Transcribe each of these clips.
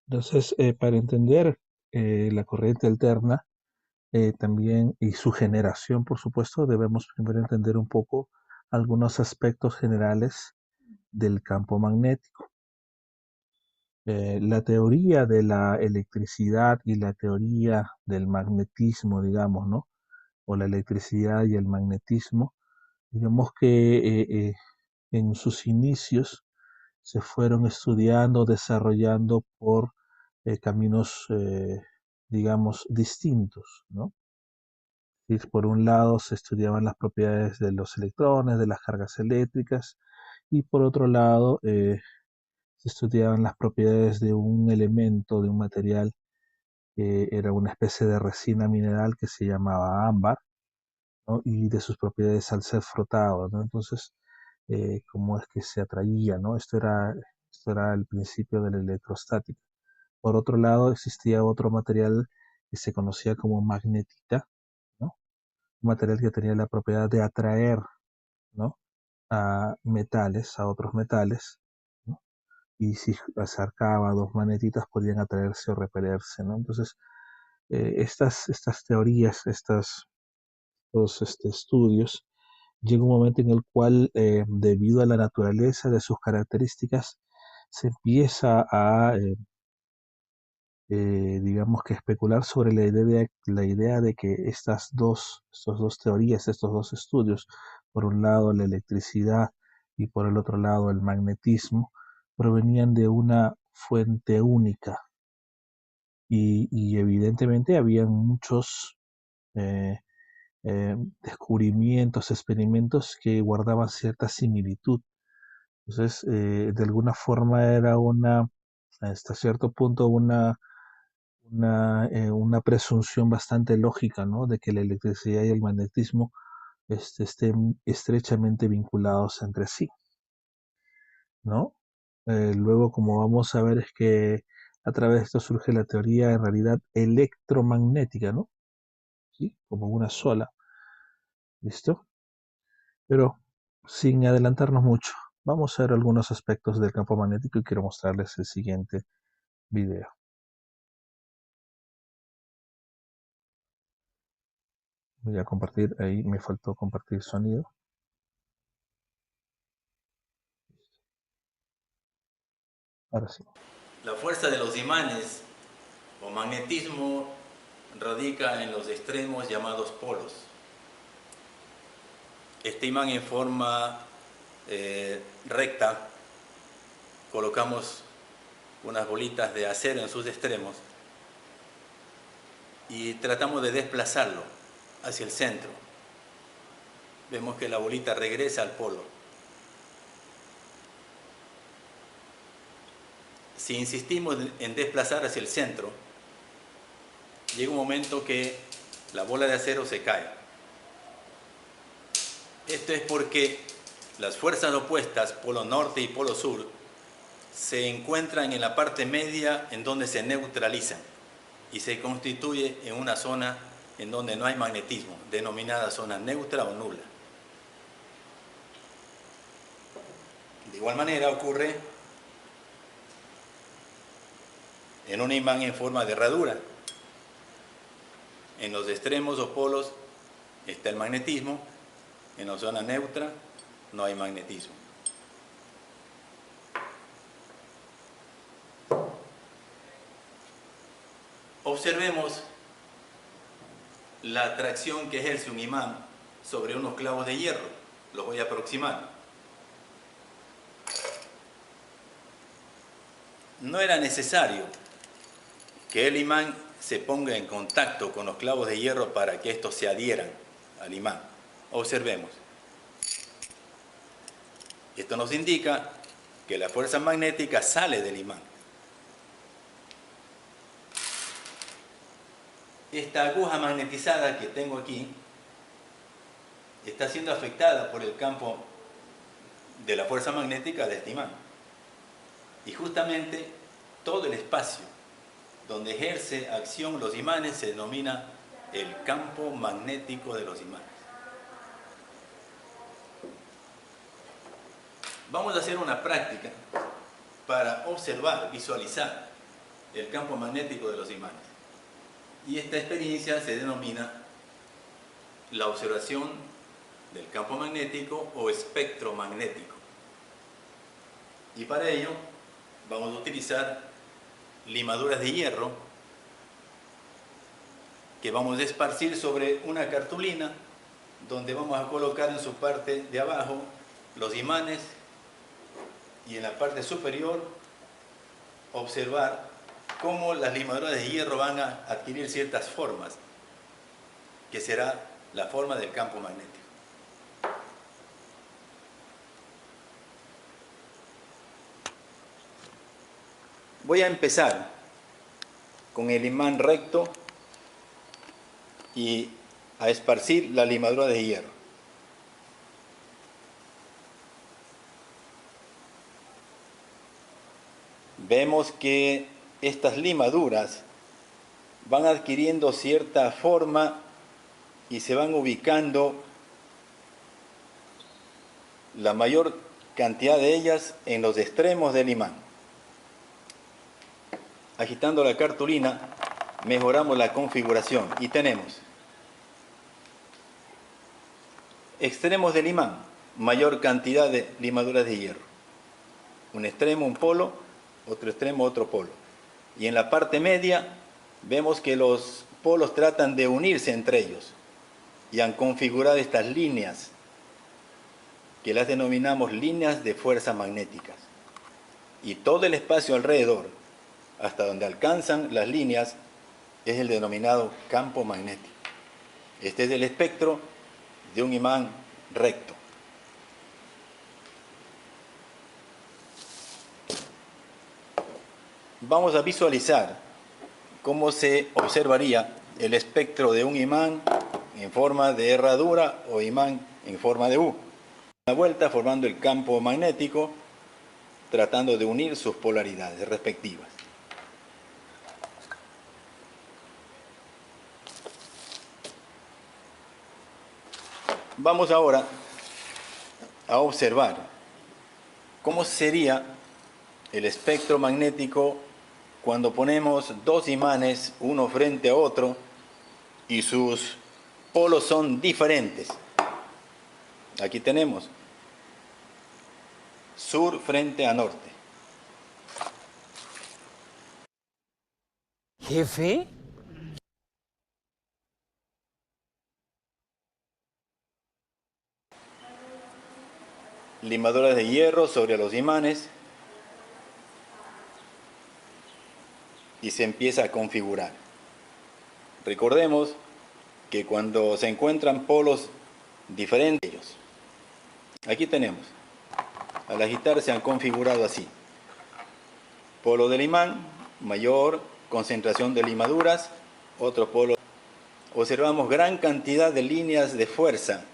Entonces, para entender la corriente alterna también y su generación, por supuesto, debemos primero entender un poco algunos aspectos generales del campo magnético. La teoría de la electricidad y la teoría del magnetismo, digamos, ¿no? O la electricidad y el magnetismo, digamos que en sus inicios se fueron estudiando, desarrollando por caminos, digamos, distintos, ¿no? Y por un lado se estudiaban las propiedades de los electrones, de las cargas eléctricas, y por otro lado se estudiaban las propiedades de un elemento, de un material que era una especie de resina mineral que se llamaba ámbar, ¿no? Y de sus propiedades al ser frotado, ¿no? Entonces, cómo es que se atraía, ¿no? Esto era el principio de la electrostática. Por otro lado, existía otro material que se conocía como magnetita, ¿no? Un material que tenía la propiedad de atraer, ¿no? A metales, a otros metales, ¿no? Y si acercaba dos magnetitas podían atraerse o repelerse, ¿no? Entonces, estas teorías, estos estudios, llega un momento en el cual, debido a la naturaleza de sus características, se empieza a digamos que especular sobre la idea de que estos dos teorías, estos dos estudios, por un lado la electricidad y por el otro lado el magnetismo, provenían de una fuente única y evidentemente habían muchos eh, descubrimientos, experimentos que guardaban cierta similitud. Entonces, de alguna forma era hasta cierto punto, una presunción bastante lógica, ¿no? De que la electricidad y el magnetismo estén estrechamente vinculados entre sí, ¿no? Luego, como vamos a ver, es que a través de esto surge la teoría en realidad electromagnética, ¿no? ¿Sí? Como una sola, ¿listo? Pero sin adelantarnos mucho, vamos a ver algunos aspectos del campo magnético y quiero mostrarles el siguiente video. Voy a compartir, ahí me faltó compartir sonido. Ahora sí. La fuerza de los imanes o magnetismo radica en los extremos llamados polos. Este imán en forma recta, colocamos unas bolitas de acero en sus extremos y tratamos de desplazarlo hacia el centro. Vemos que la bolita regresa al polo. Si insistimos en desplazar hacia el centro, llega un momento que la bola de acero se cae. Esto es porque las fuerzas opuestas, polo norte y polo sur, se encuentran en la parte media en donde se neutralizan y se constituye en una zona en donde no hay magnetismo, denominada zona neutra o nula. De igual manera ocurre en un imán en forma de herradura. En los extremos o polos está el magnetismo, en la zona neutra no hay magnetismo. Observemos la atracción que ejerce un imán sobre unos clavos de hierro. Los voy a aproximar. No era necesario que el imán se ponga en contacto con los clavos de hierro para que estos se adhieran al imán. Observemos. Esto nos indica que la fuerza magnética sale del imán. Esta aguja magnetizada que tengo aquí está siendo afectada por el campo de la fuerza magnética de este imán. Y justamente todo el espacio donde ejerce acción los imanes se denomina el campo magnético de los imanes. Vamos a hacer una práctica para observar, visualizar el campo magnético de los imanes. Y esta experiencia se denomina la observación del campo magnético o espectro magnético. Y para ello vamos a utilizar limaduras de hierro que vamos a esparcir sobre una cartulina donde vamos a colocar en su parte de abajo los imanes y en la parte superior observar cómo las limaduras de hierro van a adquirir ciertas formas, que será la forma del campo magnético. Voy a empezar con el imán recto y a esparcir la limadura de hierro. Vemos que estas limaduras van adquiriendo cierta forma y se van ubicando la mayor cantidad de ellas en los extremos del imán. Agitando la cartulina mejoramos la configuración y tenemos extremos del imán, mayor cantidad de limaduras de hierro. Un extremo, un polo, otro extremo, otro polo. Y en la parte media vemos que los polos tratan de unirse entre ellos y han configurado estas líneas que las denominamos líneas de fuerza magnéticas. Y todo el espacio alrededor, hasta donde alcanzan las líneas, es el denominado campo magnético. Este es el espectro de un imán recto. Vamos a visualizar cómo se observaría el espectro de un imán en forma de herradura o imán en forma de U. Una vuelta formando el campo magnético, tratando de unir sus polaridades respectivas. Vamos ahora a observar cómo sería el espectro magnético cuando ponemos dos imanes uno frente a otro y sus polos son diferentes. Aquí tenemos sur frente a norte. ¿Jefe? Limaduras de hierro sobre los imanes y se empieza a configurar. Recordemos que cuando se encuentran polos diferentes, aquí tenemos, al agitar se han configurado así. Polo del imán, mayor concentración de limaduras, otro polo. Observamos gran cantidad de líneas de fuerza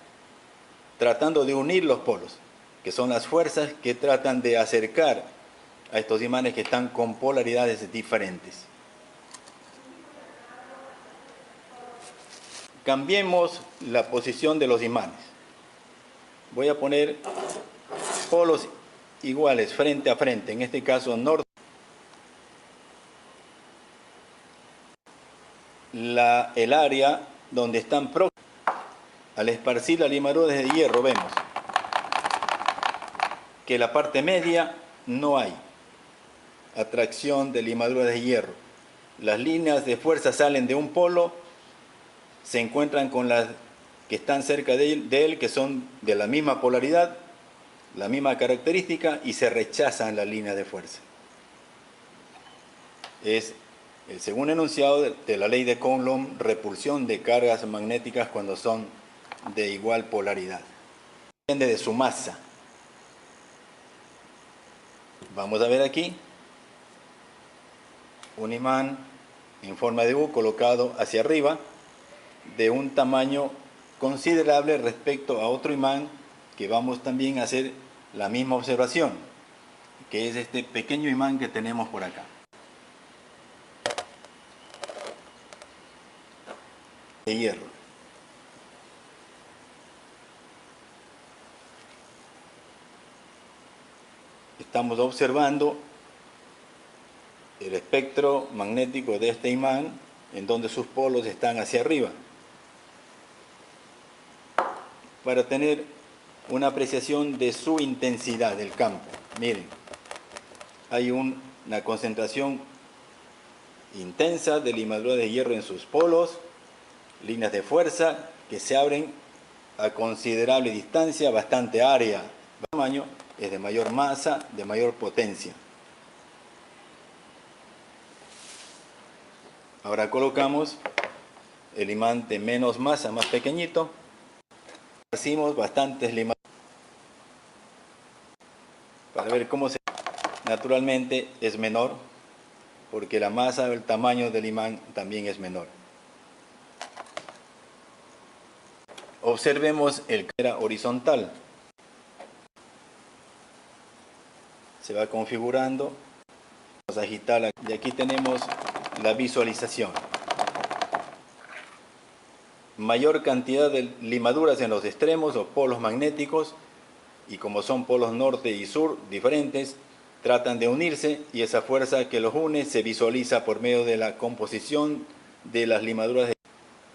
tratando de unir los polos, que son las fuerzas que tratan de acercar a estos imanes que están con polaridades diferentes. Cambiemos la posición de los imanes. Voy a poner polos iguales frente a frente, en este caso norte. El área donde están próximos. Al esparcir la limadura de hierro vemos que la parte media no hay atracción de limadura de hierro. Las líneas de fuerza salen de un polo, se encuentran con las que están cerca de él, que son de la misma polaridad, la misma característica, y se rechazan las líneas de fuerza. Es el segundo enunciado de la ley de Coulomb, repulsión de cargas magnéticas cuando son de igual polaridad. Depende de su masa. Vamos a ver aquí un imán en forma de U colocado hacia arriba de un tamaño considerable respecto a otro imán que vamos también a hacer la misma observación, que es este pequeño imán que tenemos por acá. De hierro. Estamos observando el espectro magnético de este imán, en donde sus polos están hacia arriba, para tener una apreciación de su intensidad del campo. Miren, hay una concentración intensa de limaduras de hierro en sus polos, líneas de fuerza que se abren a considerable distancia, bastante área. El tamaño es de mayor masa, de mayor potencia. Ahora colocamos el imán de menos masa, más pequeñito. Hacemos bastantes limaduras para ver cómo se... Naturalmente es menor, porque la masa, el tamaño del imán también es menor. Observemos el cámara horizontal. Se va configurando. Vamos a agitarla y aquí tenemos la visualización. Mayor cantidad de limaduras en los extremos o polos magnéticos, y como son polos norte y sur diferentes, tratan de unirse y esa fuerza que los une se visualiza por medio de la composición de las limaduras.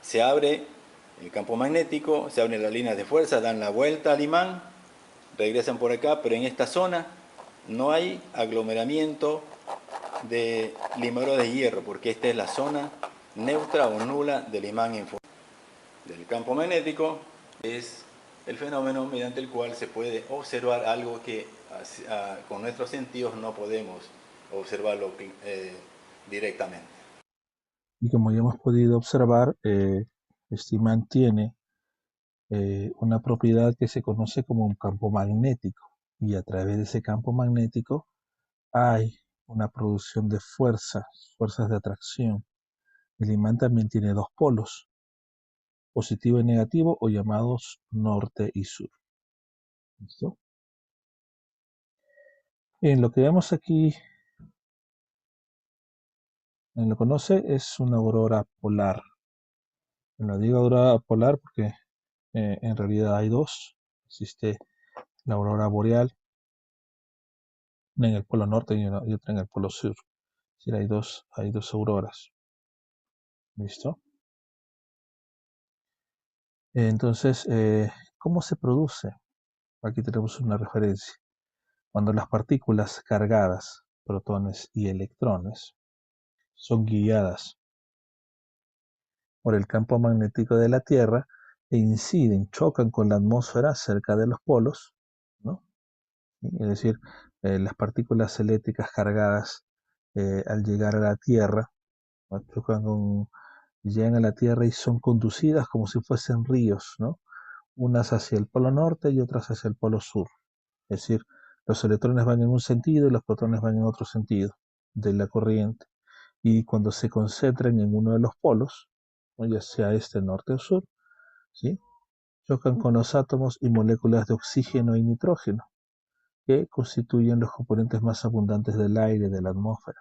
Se abre el campo magnético, se abren las líneas de fuerza, dan la vuelta al imán, regresan por acá, pero en esta zona no hay aglomeramiento de limaduras de hierro, porque esta es la zona neutra o nula del imán en forma del campo magnético. Es el fenómeno mediante el cual se puede observar algo que con nuestros sentidos no podemos observarlo directamente. Y como ya hemos podido observar, este imán tiene una propiedad que se conoce como un campo magnético. Y a través de ese campo magnético hay una producción de fuerzas de atracción. El imán también tiene dos polos, positivo y negativo, o llamados norte y sur. ¿Listo? En lo que vemos aquí, en lo que conoce, es una aurora polar. Lo digo aurora polar porque en realidad hay dos. Existe la aurora boreal, una en el polo norte y otra en el polo sur. Es decir, hay dos auroras. ¿Listo? Entonces, ¿cómo se produce? Aquí tenemos una referencia. Cuando las partículas cargadas, protones y electrones, son guiadas por el campo magnético de la Tierra e inciden, chocan con la atmósfera cerca de los polos, ¿no? Es decir, las partículas eléctricas cargadas al llegar a la Tierra, ¿no? Llegan a la Tierra y son conducidas como si fuesen ríos, ¿no? Unas hacia el polo norte y otras hacia el polo sur. Es decir, los electrones van en un sentido y los protones van en otro sentido de la corriente. Y cuando se concentran en uno de los polos, ¿no? Ya sea este, norte o sur, ¿sí? Chocan con los átomos y moléculas de oxígeno y nitrógeno, que constituyen los componentes más abundantes del aire, de la atmósfera.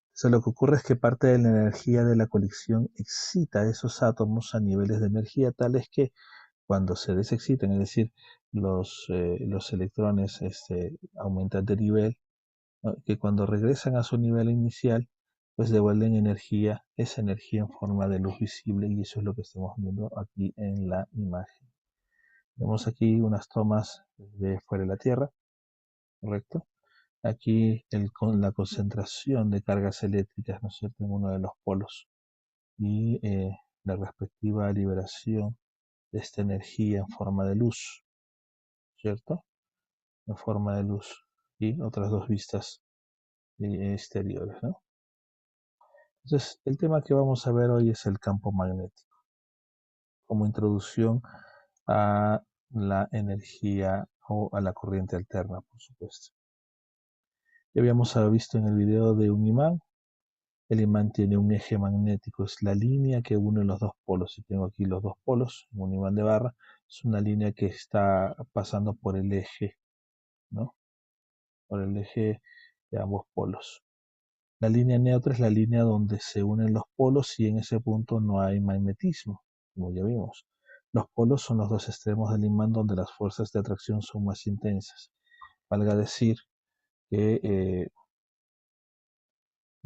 Entonces lo que ocurre es que parte de la energía de la colisión excita a esos átomos a niveles de energía tales que cuando se desexcitan, es decir, los electrones aumentan de nivel, ¿no? Que cuando regresan a su nivel inicial, pues devuelven energía, esa energía en forma de luz visible, y eso es lo que estamos viendo aquí en la imagen. Vemos aquí unas tomas de fuera de la Tierra, ¿correcto? Aquí con la concentración de cargas eléctricas, ¿no es cierto?, en uno de los polos, y la respectiva liberación de esta energía en forma de luz, ¿cierto? En forma de luz, y otras dos vistas exteriores, ¿no? Entonces, el tema que vamos a ver hoy es el campo magnético, como introducción a la energía o a la corriente alterna, por supuesto. Ya habíamos visto en el video de un imán. El imán tiene un eje magnético, es la línea que une los dos polos. Si tengo aquí los dos polos, un imán de barra, es una línea que está pasando por el eje, ¿no? Por el eje de ambos polos. La línea neutra es la línea donde se unen los polos y en ese punto no hay magnetismo, como ya vimos. Los polos son los dos extremos del imán donde las fuerzas de atracción son más intensas. Valga decir que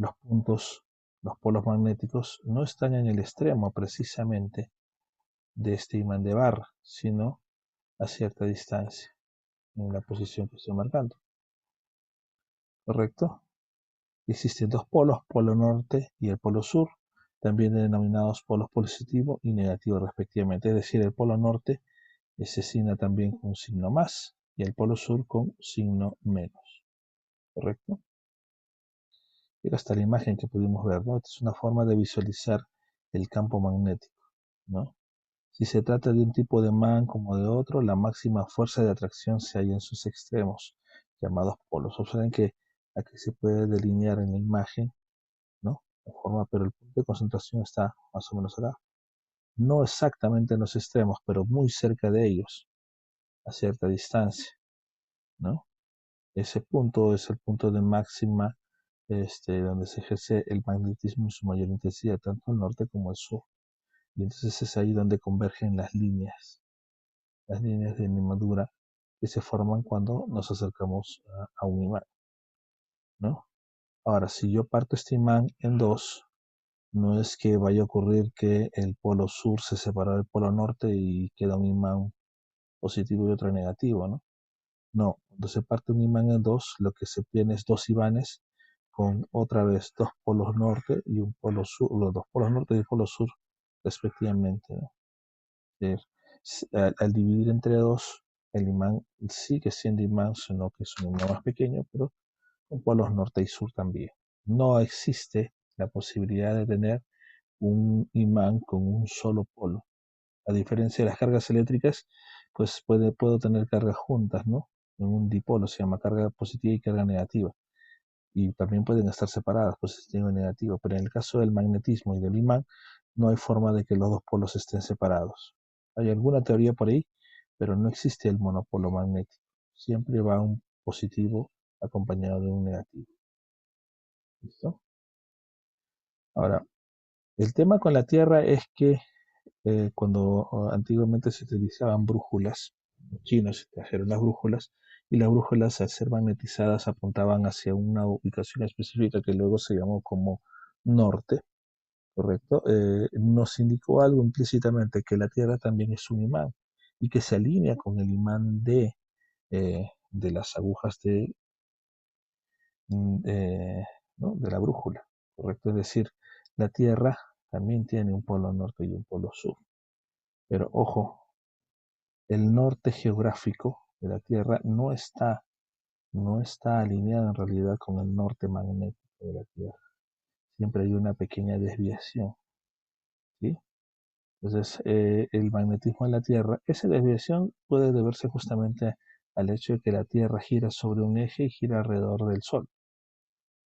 los polos magnéticos, no están en el extremo precisamente de este imán de barra, sino a cierta distancia, en la posición que estoy marcando. ¿Correcto? Existen dos polos, polo norte y el polo sur, también denominados polos positivo y negativo respectivamente. Es decir, el polo norte se asigna también con un signo más y el polo sur con signo menos. ¿Correcto? Y acá está la imagen que pudimos ver, ¿no? Esta es una forma de visualizar el campo magnético, ¿no? Si se trata de un tipo de imán como de otro, la máxima fuerza de atracción se halla en sus extremos, llamados polos. Observen que aquí se puede delinear en la imagen, ¿no? La forma, pero el punto de concentración está más o menos acá. No exactamente en los extremos, pero muy cerca de ellos, a cierta distancia, ¿no? Ese punto es el punto de máxima, donde se ejerce el magnetismo en su mayor intensidad, tanto al norte como al sur. Y entonces es ahí donde convergen las líneas de limadura que se forman cuando nos acercamos a un imán, ¿no? Ahora, si yo parto este imán en dos, no es que vaya a ocurrir que el polo sur se separa del polo norte y queda un imán positivo y otro negativo, ¿no? No, cuando se parte un imán en dos, lo que se tiene es dos imanes con otra vez dos polos norte y un polo sur, los dos polos norte y el polo sur respectivamente, ¿no? Al dividir entre dos, el imán sigue siendo imán, sino que es un imán más pequeño, pero con polos norte y sur también. No existe la posibilidad de tener un imán con un solo polo. A diferencia de las cargas eléctricas, pues puedo tener cargas juntas, ¿no? En un dipolo se llama carga positiva y carga negativa. Y también pueden estar separadas, positivo y negativo. Pero en el caso del magnetismo y del imán, no hay forma de que los dos polos estén separados. Hay alguna teoría por ahí, pero no existe el monopolo magnético. Siempre va un positivo acompañado de un negativo. ¿Listo? Ahora, el tema con la Tierra es que cuando antiguamente se utilizaban brújulas, los chinos trajeron las brújulas, y las brújulas al ser magnetizadas apuntaban hacia una ubicación específica que luego se llamó como norte, ¿correcto? Nos indicó algo implícitamente, que la Tierra también es un imán y que se alinea con el imán de las agujas ¿no? de la brújula, ¿correcto? Es decir, la Tierra también tiene un polo norte y un polo sur. Pero ojo, el norte geográfico de la Tierra no está alineado en realidad con el norte magnético de la Tierra. Siempre hay una pequeña desviación, ¿sí? Entonces, el magnetismo de la Tierra, esa desviación puede deberse justamente al hecho de que la Tierra gira sobre un eje y gira alrededor del Sol.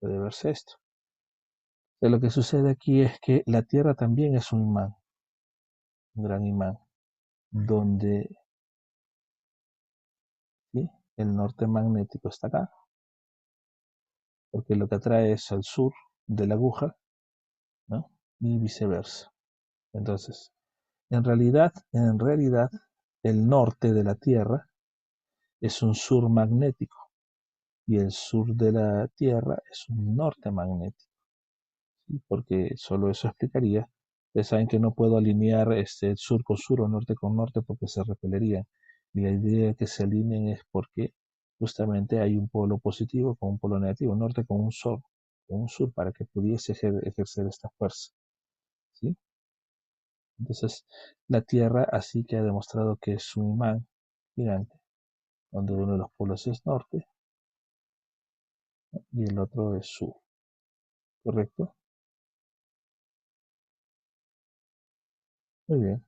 Puede verse esto. Pero lo que sucede aquí es que la Tierra también es un imán, un gran imán, donde, ¿sí? El norte magnético está acá, porque lo que atrae es al sur de la aguja, ¿no? Y viceversa. Entonces, en realidad, el norte de la Tierra es un sur magnético y el sur de la Tierra es un norte magnético, ¿sí? Porque solo eso explicaría. Ustedes saben que no puedo alinear sur con sur o norte con norte porque se repelerían. Y la idea de que se alineen es porque justamente hay un polo positivo con un polo negativo, un norte con un sur para que pudiese ejercer esta fuerza, ¿sí? Entonces, la Tierra así que ha demostrado que es un imán gigante, donde uno de los polos es norte, ¿no? Y el otro es sur, ¿correcto? Muy bien.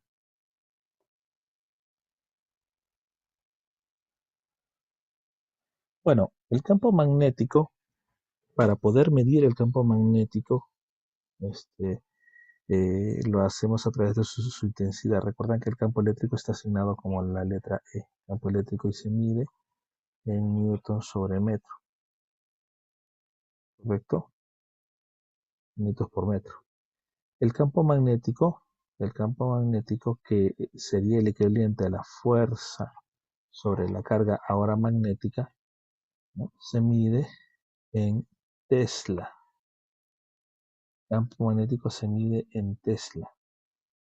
Bueno, el campo magnético, para poder medir el campo magnético, este, lo hacemos a través de su intensidad. Recuerden que el campo eléctrico está asignado como la letra E, campo eléctrico, y se mide en newton sobre metro, ¿correcto? Newtons por metro. El campo magnético, el campo magnético que sería el equivalente a la fuerza sobre la carga ahora magnética, ¿no? Se mide en Tesla, Campo magnético se mide en Tesla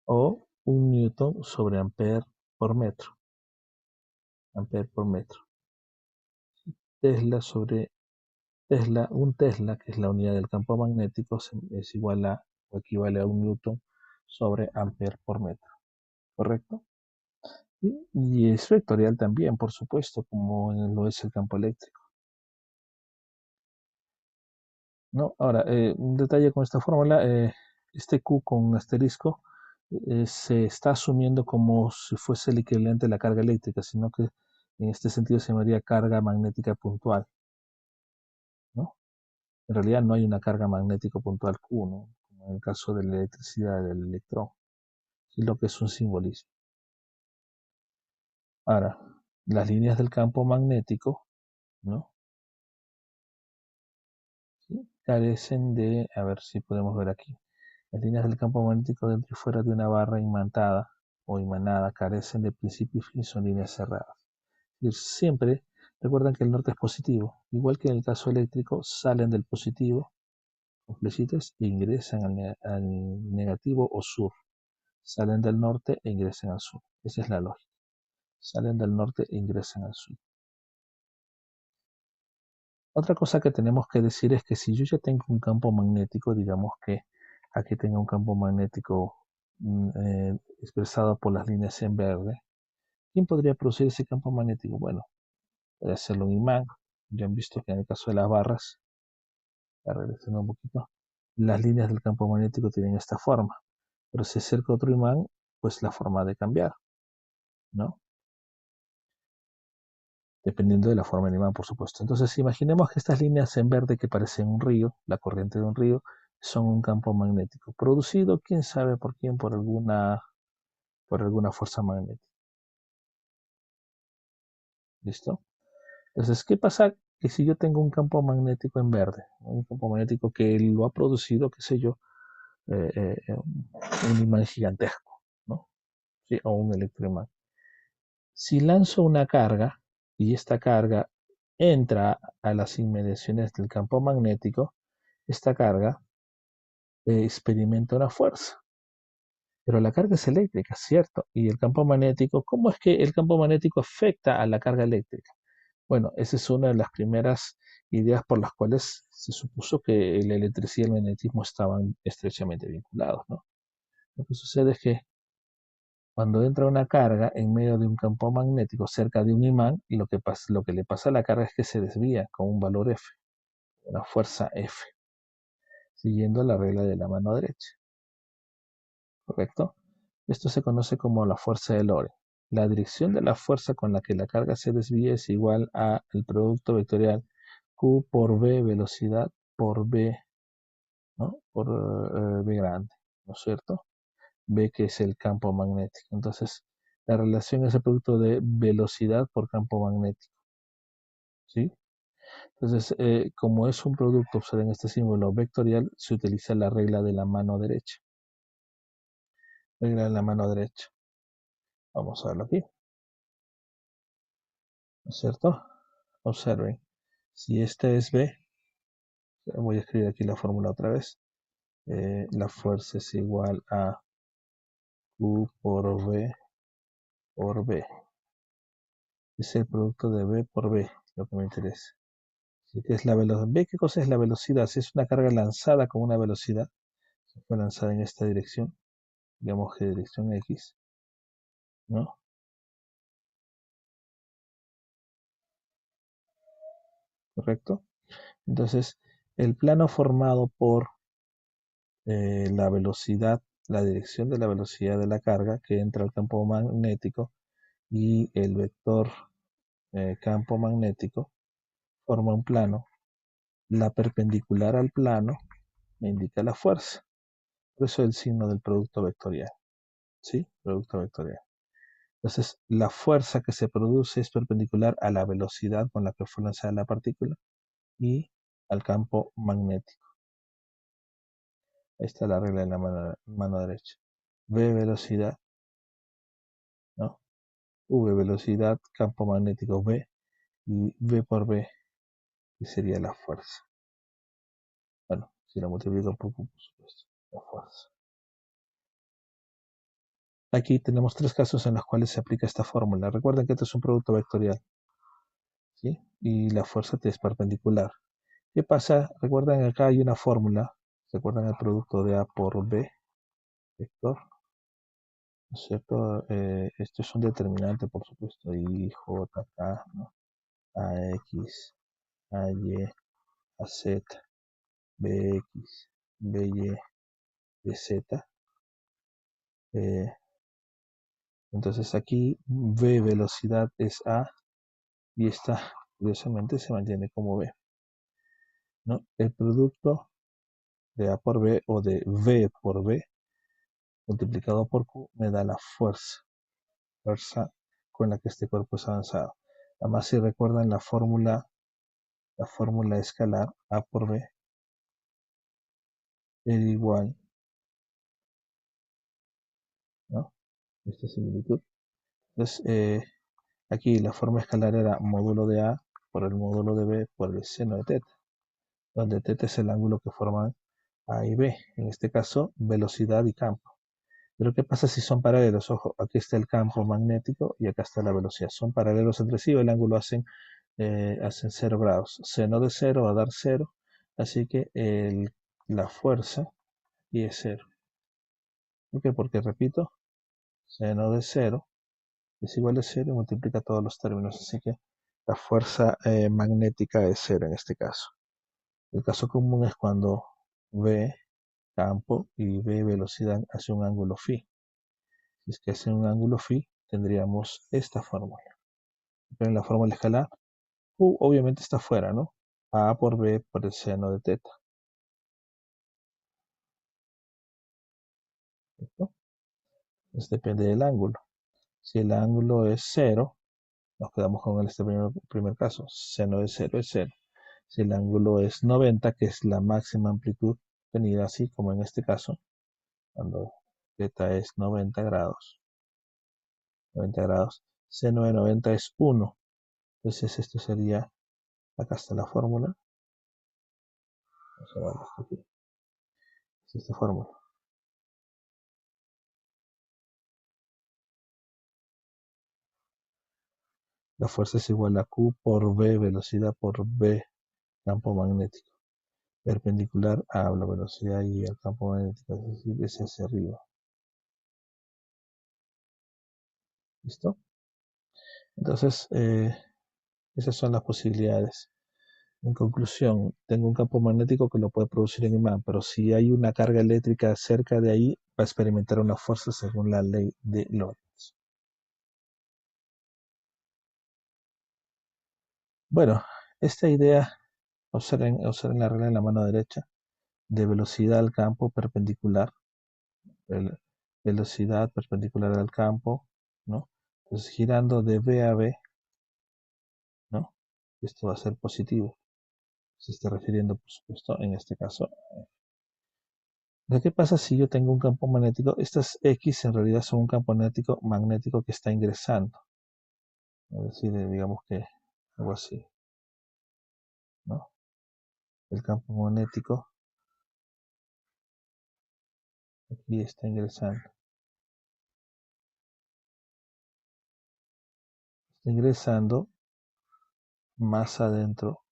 o 1 Newton sobre ampere por metro. Ampere por metro. Tesla sobre Tesla, un Tesla, que es la unidad del campo magnético, es igual a o equivale a 1 Newton sobre ampere por metro. ¿Correcto? Y es vectorial también, por supuesto, como lo es el campo eléctrico. ¿No? Ahora, un detalle con esta fórmula, este Q con asterisco se está asumiendo como si fuese el equivalente a la carga eléctrica, sino que en este sentido se llamaría carga magnética puntual, ¿no? En realidad no hay una carga magnética puntual Q, ¿no? Como en el caso de la electricidad del electrón, sino que es un simbolismo. Ahora, las líneas del campo magnético, ¿no? ¿Sí? Carecen de, a ver si podemos ver aquí, las líneas del campo magnético dentro y fuera de una barra imantada o imanada carecen de principio y fin, son líneas cerradas. Es decir, siempre recuerdan que el norte es positivo, igual que en el caso eléctrico, salen del positivo con flechitas e ingresan al negativo o sur. Salen del norte e ingresan al sur. Esa es la lógica. Salen del norte e ingresan al sur. Otra cosa que tenemos que decir es que si yo ya tengo un campo magnético, digamos que aquí tengo un campo magnético expresado por las líneas en verde, ¿quién podría producir ese campo magnético? Bueno, puede hacerlo un imán. Ya han visto que en el caso de las barras, regresando un poquito, las líneas del campo magnético tienen esta forma. Pero si acerca otro imán, pues la forma de cambiar, ¿no? Dependiendo de la forma del imán, por supuesto. Entonces, imaginemos que estas líneas en verde que parecen un río, la corriente de un río, son un campo magnético, producido, quién sabe por quién, por alguna fuerza magnética. ¿Listo? Entonces, ¿qué pasa? Que si yo tengo un campo magnético en verde, un campo magnético que lo ha producido, qué sé yo, un imán gigantesco, ¿no? Sí, o un electroimán. Si lanzo una carga y esta carga entra a las inmediaciones del campo magnético, esta carga experimenta una fuerza. Pero la carga es eléctrica, ¿cierto? Y el campo magnético, ¿cómo es que el campo magnético afecta a la carga eléctrica? Bueno, esa es una de las primeras ideas por las cuales se supuso que la electricidad y el magnetismo estaban estrechamente vinculados, ¿no? Lo que sucede es que cuando entra una carga en medio de un campo magnético cerca de un imán, lo que le pasa a la carga es que se desvía con un valor F, una fuerza F, siguiendo la regla de la mano derecha, ¿correcto? Esto se conoce como la fuerza de Lorentz. La dirección de la fuerza con la que la carga se desvía es igual a el producto vectorial Q por V velocidad por V, ¿no? Por V grande, ¿no es cierto? V que es el campo magnético. Entonces, la relación es el producto de velocidad por campo magnético, ¿sí? Entonces, como es un producto, observen este símbolo vectorial, se utiliza la regla de la mano derecha. Regla de la mano derecha. Vamos a verlo aquí, ¿no es cierto? Observen, si este es V, voy a escribir aquí la fórmula otra vez. La fuerza es igual a Q por V por V. Es el producto de V por V, lo que me interesa. ¿Qué es la velocidad? ¿Ve qué cosa es la velocidad? Si es una carga lanzada con una velocidad, se fue lanzada en esta dirección, digamos que dirección X, ¿no? ¿Correcto? Entonces, el plano formado por la velocidad, la dirección de la velocidad de la carga que entra al campo magnético y el vector campo magnético forma un plano. La perpendicular al plano me indica la fuerza. Por eso el signo del producto vectorial. ¿Sí? Producto vectorial. Entonces, la fuerza que se produce es perpendicular a la velocidad con la que fue lanzada la partícula y al campo magnético. Ahí está la regla de la mano derecha. V velocidad, ¿no? V velocidad, campo magnético V y V por V, que sería la fuerza. Bueno, Si la multiplico por Q, por supuesto, la fuerza. Aquí tenemos tres casos en los cuales se aplica esta fórmula. Recuerden que este es un producto vectorial, ¿sí? Y la fuerza te es perpendicular. ¿Qué pasa? Recuerden que acá hay una fórmula. ¿Se acuerdan el producto de A por B, vector? ¿No es cierto? Esto es un determinante, por supuesto. I, J, K, ¿no? A, X, A, Y, A, Z, B, X, B, Y, B, Z. Entonces aquí V velocidad es A y esta curiosamente se mantiene como B, ¿no? El producto de A por B o de V por B multiplicado por Q me da la fuerza con la que este cuerpo es avanzado. Además, si recuerdan la fórmula escalar A por B es igual, ¿no? Esta similitud. Entonces, aquí la forma escalar era módulo de A por el módulo de B por el seno de teta, donde teta es el ángulo que forman A y B, en este caso velocidad y campo. Pero ¿qué pasa si son paralelos? Ojo, aquí está el campo magnético y acá está la velocidad. Son paralelos entre sí, el ángulo hacen 0 grados. Seno de 0 va a dar 0, así que la fuerza y es 0. ¿Por qué? Porque repito, seno de 0 es igual a 0 y multiplica todos los términos, así que la fuerza magnética es 0 en este caso. El caso común es cuando V campo y V velocidad hace un ángulo phi. Si es que hace un ángulo phi, tendríamos esta fórmula. Pero en la fórmula escalar, U obviamente está fuera, ¿no? A por B por el seno de teta. ¿Cierto? Entonces depende del ángulo. Si el ángulo es 0, nos quedamos con este primer caso. Seno de 0 es 0. Si el ángulo es 90, que es la máxima amplitud tenida así como en este caso, cuando θ es 90 grados, 90 grados, seno de 90 es 1. Entonces esto sería, acá está la fórmula, vamos a darle esto aquí, es esta fórmula. La fuerza es igual a Q por V, velocidad por V, campo magnético, perpendicular a la velocidad y al campo magnético, es decir, es hacia arriba. ¿Listo? Entonces, esas son las posibilidades. En conclusión, tengo un campo magnético que lo puede producir en imán, pero si hay una carga eléctrica cerca de ahí, va a experimentar una fuerza según la ley de Lorentz. Bueno, esta idea, observen la regla en la mano derecha, de velocidad al campo perpendicular, velocidad perpendicular al campo, ¿no? Entonces, girando de B a B, ¿no? Esto va a ser positivo. Se está refiriendo, por supuesto, en este caso. ¿Qué pasa si yo tengo un campo magnético? Estas X en realidad son un campo magnético que está ingresando. Es decir, digamos que algo así, ¿no? El campo magnético aquí está ingresando. Está ingresando más adentro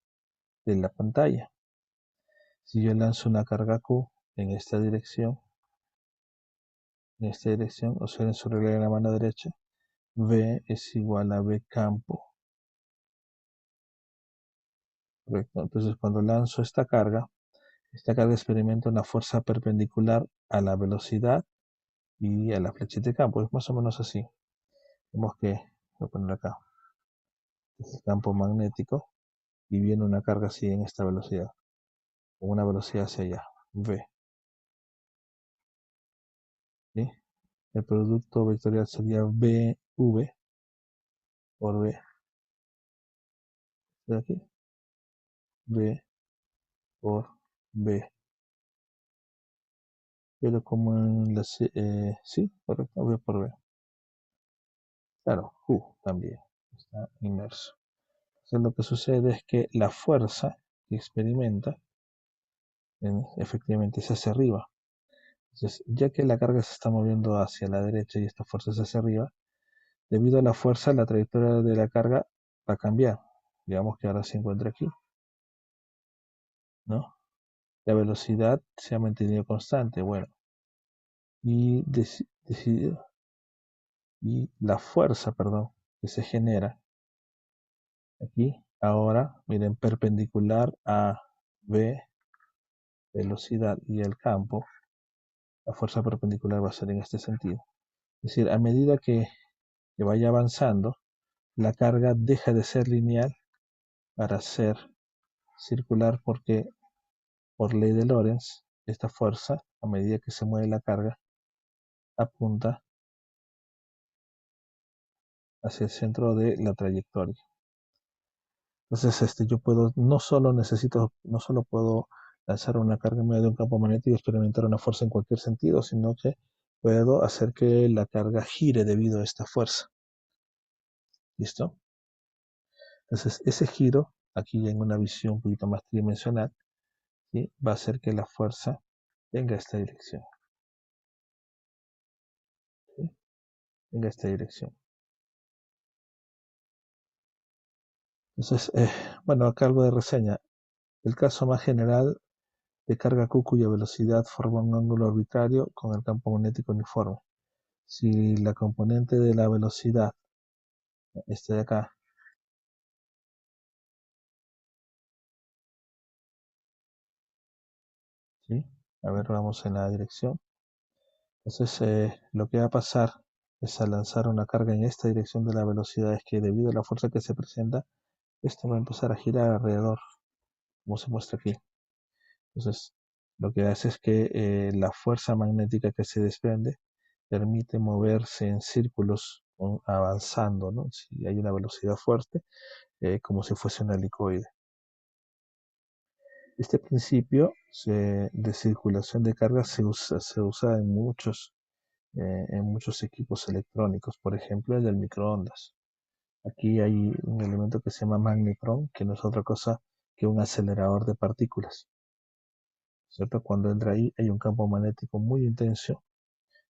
de la pantalla. Si yo lanzo una carga Q en esta dirección, observen su regla de la mano derecha, V es igual a B campo. Correcto. Entonces, cuando lanzo esta carga experimenta una fuerza perpendicular a la velocidad y a la flechita de campo. Es más o menos así. Vemos que, voy a poner acá, es el campo magnético y viene una carga así en esta velocidad, con una velocidad hacia allá, V. ¿Sí? El producto vectorial sería BV por B. ¿De aquí? B por B. Pero como en la sí, correcto, V por B. Claro, Q también está inmerso. Entonces lo que sucede es que la fuerza que experimenta efectivamente es hacia arriba. Entonces, ya que la carga se está moviendo hacia la derecha y esta fuerza es hacia arriba, debido a la fuerza, la trayectoria de la carga va a cambiar. Digamos que ahora se encuentra aquí, ¿no? La velocidad se ha mantenido constante, bueno, y, y la fuerza, perdón, que se genera aquí, ahora, miren, perpendicular a B, velocidad y el campo, la fuerza perpendicular va a ser en este sentido. Es decir, a medida que vaya avanzando, la carga deja de ser lineal para ser circular porque por ley de Lorentz, esta fuerza, a medida que se mueve la carga, apunta hacia el centro de la trayectoria. Entonces, yo puedo, no solo puedo lanzar una carga en medio de un campo magnético y experimentar una fuerza en cualquier sentido, sino que puedo hacer que la carga gire debido a esta fuerza. ¿Listo? Entonces, ese giro, aquí en una visión un poquito más tridimensional, ¿sí?, va a hacer que la fuerza tenga esta dirección. ¿Sí? Tenga esta dirección. Entonces, bueno, acá algo de reseña. El caso más general de carga Q cuya velocidad forma un ángulo arbitrario con el campo magnético uniforme. Si la componente de la velocidad, este de acá, ¿sí? A ver, vamos en la dirección. Entonces, lo que va a pasar es al lanzar una carga en esta dirección de la velocidad es que debido a la fuerza que se presenta, esto va a empezar a girar alrededor, como se muestra aquí. Entonces, lo que hace es que la fuerza magnética que se desprende permite moverse en círculos avanzando, ¿no? Si hay una velocidad fuerte, como si fuese un helicoide. Este principio de circulación de carga se usa en muchos equipos electrónicos, por ejemplo el del microondas. Aquí hay un elemento que se llama magnetron, que no es otra cosa que un acelerador de partículas, ¿cierto? Cuando entra ahí hay un campo magnético muy intenso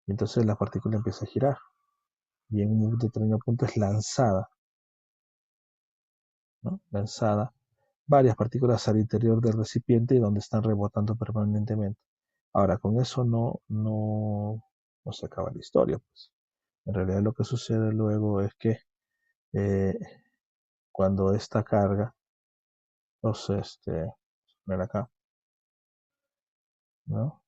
y entonces la partícula empieza a girar y en un determinado punto es lanzada, ¿no? Lanzada varias partículas al interior del recipiente y donde están rebotando permanentemente. Ahora, con eso no se acaba la historia, pues. En realidad lo que sucede luego es que eh, cuando esta carga, entonces, poner acá, ¿no?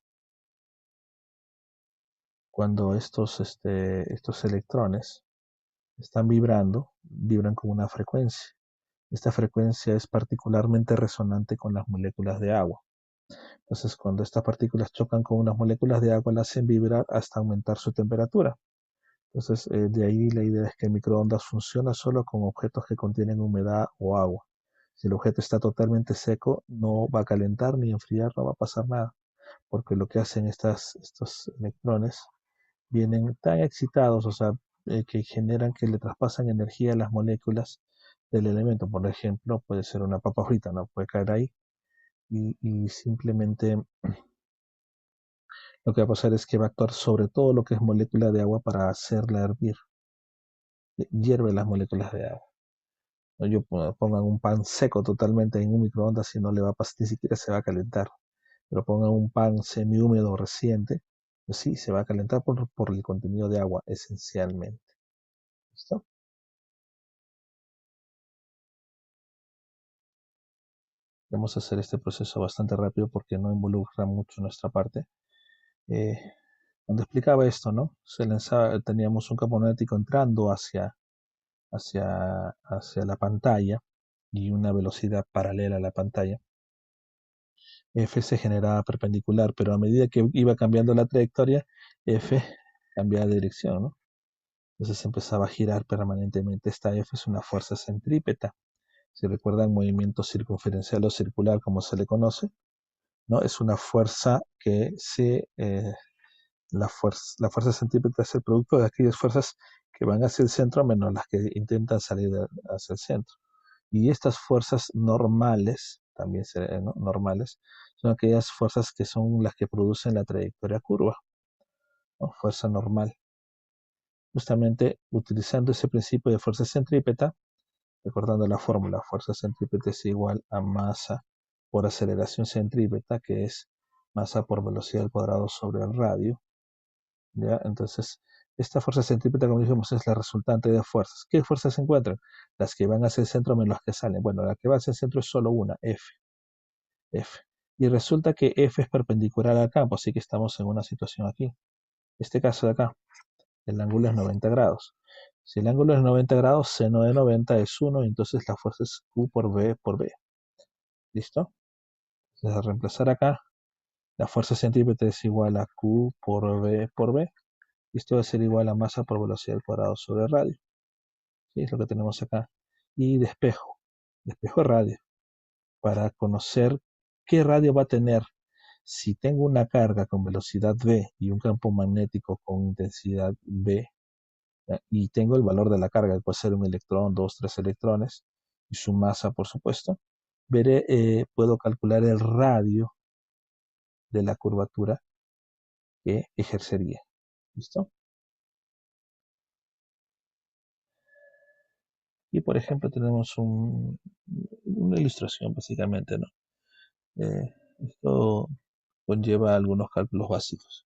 Cuando estos electrones están vibrando, vibran con una frecuencia. Esta frecuencia es particularmente resonante con las moléculas de agua. Entonces, cuando estas partículas chocan con unas moléculas de agua, las hacen vibrar hasta aumentar su temperatura. Entonces, de ahí la idea es que el microondas funciona solo con objetos que contienen humedad o agua. Si el objeto está totalmente seco, no va a calentar ni enfriar, no va a pasar nada, porque lo que hacen estos electrones vienen tan excitados, o sea, que generan que le traspasan energía a las moléculas del elemento. Por ejemplo, puede ser una papa frita, ¿no? Puede caer ahí y simplemente lo que va a pasar es que va a actuar sobre todo lo que es molécula de agua para hacerla hervir. Hierve las moléculas de agua. ¿No? Pongan un pan seco totalmente en un microondas y no le va a pasar, ni siquiera se va a calentar. Pero pongan un pan semihúmedo reciente, pues sí, se va a calentar por el contenido de agua, esencialmente. ¿Listo? Vamos a hacer este proceso bastante rápido porque no involucra mucho nuestra parte. Eh, Cuando explicaba esto, ¿no? Teníamos un campo magnético entrando hacia la pantalla y una velocidad paralela a la pantalla. F se generaba perpendicular, pero a medida que iba cambiando la trayectoria, F cambiaba de dirección, ¿no? Entonces empezaba a girar permanentemente. Esta F es una fuerza centrípeta. Si recuerdan, movimiento circunferencial o circular, como se le conoce, ¿no? Es una fuerza que la fuerza centrípeta es el producto de aquellas fuerzas que van hacia el centro menos las que intentan salir hacia el centro. Y estas fuerzas normales también ¿no? normales, son aquellas fuerzas que son las que producen la trayectoria curva, ¿no? Fuerza normal. Justamente utilizando ese principio de fuerza centrípeta, recordando la fórmula, fuerza centrípeta es igual a masa por aceleración centrípeta, que es masa por velocidad al cuadrado sobre el radio. ¿Ya? Entonces, esta fuerza centrípeta, como dijimos, es la resultante de fuerzas. ¿Qué fuerzas se encuentran? Las que van hacia el centro menos las que salen. Bueno, la que va hacia el centro es solo una, F. F. Y resulta que F es perpendicular al campo, así que estamos en una situación aquí. Este caso de acá, el ángulo es 90 grados. Si el ángulo es 90 grados, seno de 90 es 1, entonces la fuerza es Q por V por B. ¿Listo? Entonces, al reemplazar acá, la fuerza centrípeta es igual a Q por V por B. Y esto va a ser igual a masa por velocidad al cuadrado sobre radio. ¿Sí? Es lo que tenemos acá. Y despejo. Despejo de radio. Para conocer qué radio va a tener si tengo una carga con velocidad V y un campo magnético con intensidad V, ¿ya? Y tengo el valor de la carga, que puede ser un electrón, dos, tres electrones, y su masa, por supuesto, puedo calcular el radio de la curvatura que ejercería. ¿Listo? Y por ejemplo tenemos una ilustración básicamente, ¿no? Esto conlleva algunos cálculos básicos.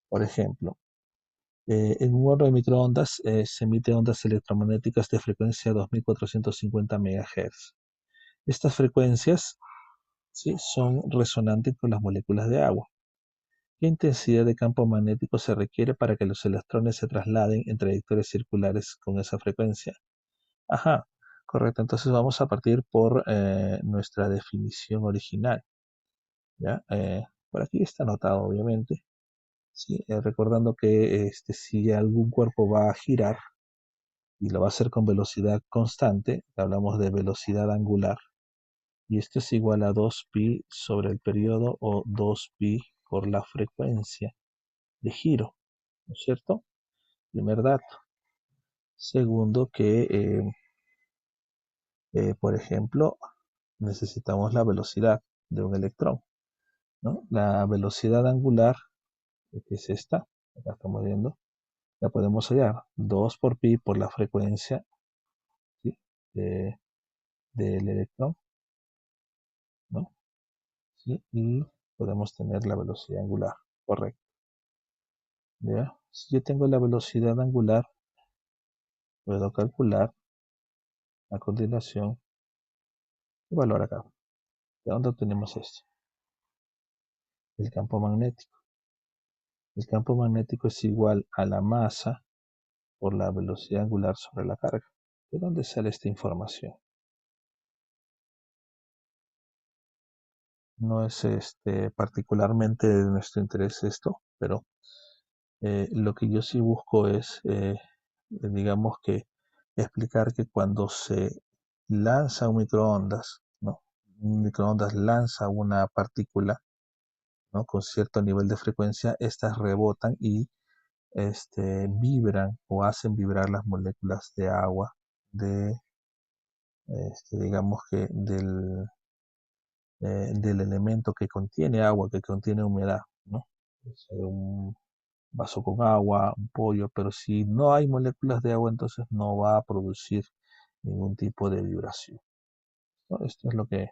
Por ejemplo, en un horno de microondas se emite ondas electromagnéticas de frecuencia 2450 MHz. Estas frecuencias, ¿sí?, son resonantes con las moléculas de agua. ¿Qué intensidad de campo magnético se requiere para que los electrones se trasladen en trayectorias circulares con esa frecuencia? Ajá, correcto. Entonces vamos a partir por nuestra definición original. ¿Ya? Por aquí está anotado, obviamente. ¿Sí? Recordando que si algún cuerpo va a girar y lo va a hacer con velocidad constante, hablamos de velocidad angular, y esto es igual a 2pi sobre el periodo o 2pi por la frecuencia de giro, ¿no es cierto? Primer dato. Segundo, que, por ejemplo, necesitamos la velocidad de un electrón, ¿no? La velocidad angular, que es esta, acá estamos viendo, la podemos hallar 2 por pi por la frecuencia, ¿sí?, de- del electrón, ¿no? ¿Sí? Y podemos tener la velocidad angular, correcto. ¿Ya? Si yo tengo la velocidad angular, puedo calcular a continuación el valor acá. ¿De dónde obtenemos esto? El campo magnético. El campo magnético es igual a la masa por la velocidad angular sobre la carga. ¿De dónde sale esta información? No es particularmente de nuestro interés esto, pero lo que yo sí busco es, digamos que, explicar que cuando se lanza un microondas, ¿no? Un microondas lanza una partícula, ¿no?, con cierto nivel de frecuencia, estas rebotan y vibran o hacen vibrar las moléculas de agua de, digamos que del elemento que contiene agua, que contiene humedad, ¿no? Un vaso con agua, un pollo, pero si no hay moléculas de agua, entonces no va a producir ningún tipo de vibración, ¿no? Esto es lo que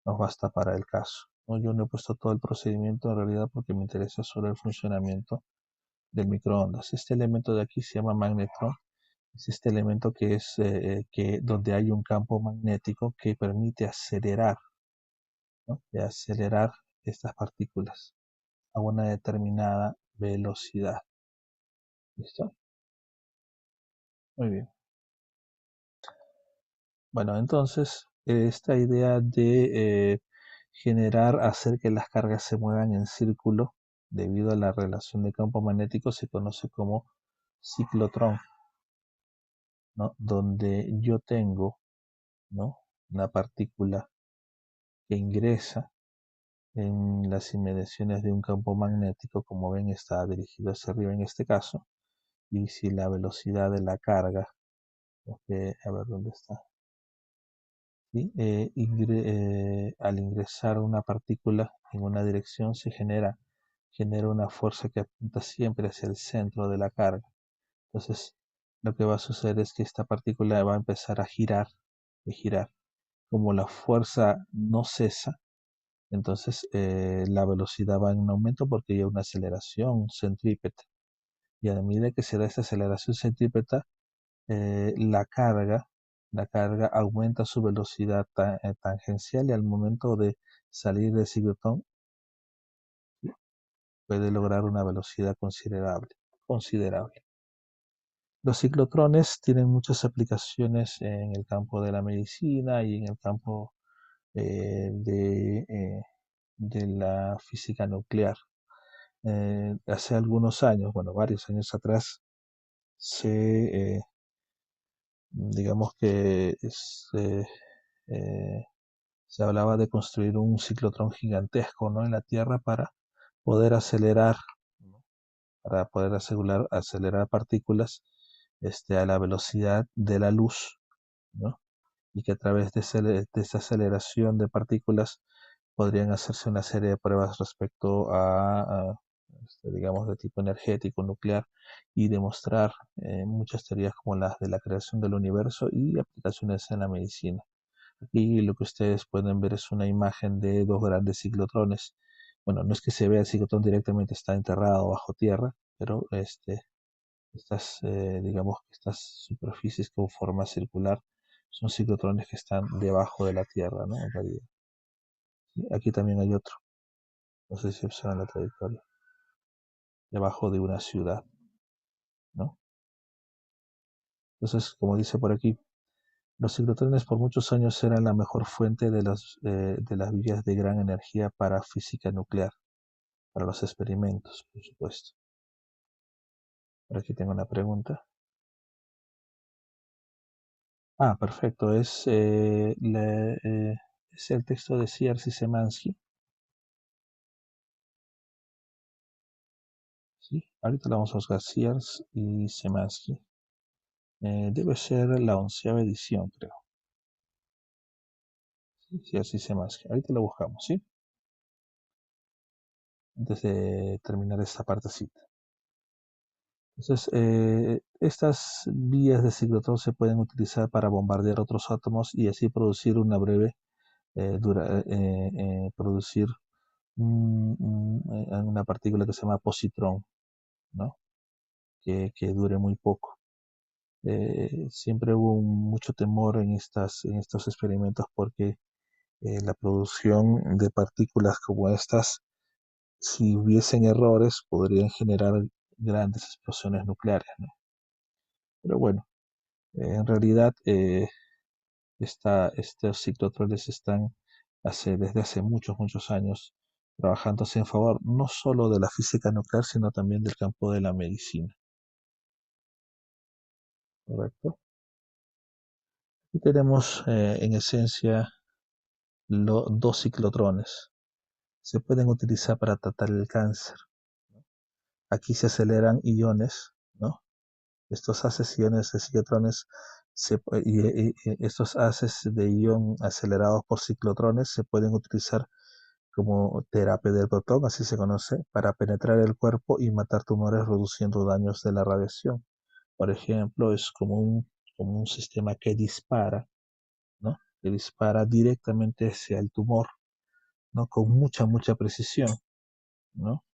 nos basta para el caso, ¿no? Yo no he puesto todo el procedimiento en realidad porque me interesa solo el funcionamiento del microondas. Este elemento de aquí se llama magnetrón. Es este elemento que es donde hay un campo magnético que permite acelerar, ¿no?, de acelerar estas partículas a una determinada velocidad. ¿Listo? Muy bien. Bueno, entonces, esta idea de generar, hacer que las cargas se muevan en círculo debido a la relación de campo magnético se conoce como ciclotrón, ¿no? Donde yo tengo, ¿no?, una partícula que ingresa en las inmediaciones de un campo magnético, como ven está dirigido hacia arriba en este caso, y si la velocidad de la carga, a ver dónde está, ¿sí? Al ingresar una partícula en una dirección genera una fuerza que apunta siempre hacia el centro de la carga. Entonces, lo que va a suceder es que esta partícula va a empezar a girar, y girar. Como la fuerza no cesa, entonces la velocidad va en aumento porque hay una aceleración centrípeta. Y a medida que se da esta aceleración centrípeta, eh, la carga, la carga aumenta su velocidad tangencial y al momento de salir del ciclotón puede lograr una velocidad considerable, considerable. Los ciclotrones tienen muchas aplicaciones en el campo de la medicina y en el campo eh, de, eh, de la física nuclear. Hace algunos años, bueno, varios años atrás, se, digamos que eh, se hablaba de construir un ciclotrón gigantesco, ¿no? En la Tierra poder acelerar, ¿no? Para poder acelerar partículas a la velocidad de la luz, ¿no? Y que a través de esa aceleración de partículas podrían hacerse una serie de pruebas respecto digamos, de tipo energético, nuclear, y demostrar muchas teorías como las de la creación del universo y aplicaciones en la medicina. Aquí lo que ustedes pueden ver es una imagen de dos grandes ciclotrones. Bueno, no es que se vea el ciclotrón directamente, está enterrado bajo tierra, pero digamos, estas superficies con forma circular son ciclotrones que están debajo de la tierra, ¿no? En realidad. Sí, aquí también hay otro, no sé si observan la trayectoria, debajo de una ciudad, ¿no? Entonces, como dice por aquí, los ciclotrones por muchos años eran la mejor fuente de las vías de gran energía para física nuclear, para los experimentos, por supuesto. Por aquí tengo una pregunta. Ah, perfecto. Es el texto de Sierzi Semansky. Sí, ahorita la vamos a buscar. Sierzi y Semansky. Debe ser la 11ª edición, creo. Sí, Sierzi y Semansky. Ahorita lo buscamos, ¿sí? Antes de terminar esta partecita. Entonces, estas vías de ciclotrón se pueden utilizar para bombardear otros átomos y así producir una breve, producir una partícula que se llama positrón, ¿no? Que dure muy poco. Siempre hubo mucho temor en estos experimentos porque la producción de partículas como estas, si hubiesen errores, podrían generar grandes explosiones nucleares, ¿no? Pero bueno, en realidad estos ciclotrones están desde hace muchos, muchos años trabajándose en favor no solo de la física nuclear, sino también del campo de la medicina. ¿Correcto? Y tenemos en esencia dos ciclotrones. Se pueden utilizar para tratar el cáncer. Aquí se aceleran iones, ¿no? Estos haces iones de ciclotrones estos haces de ion acelerados por ciclotrones se pueden utilizar como terapia del protón, así se conoce, para penetrar el cuerpo y matar tumores reduciendo daños de la radiación. Por ejemplo, es como un sistema que dispara, ¿no? Que dispara directamente hacia el tumor, ¿no? Con mucha, mucha precisión, ¿no?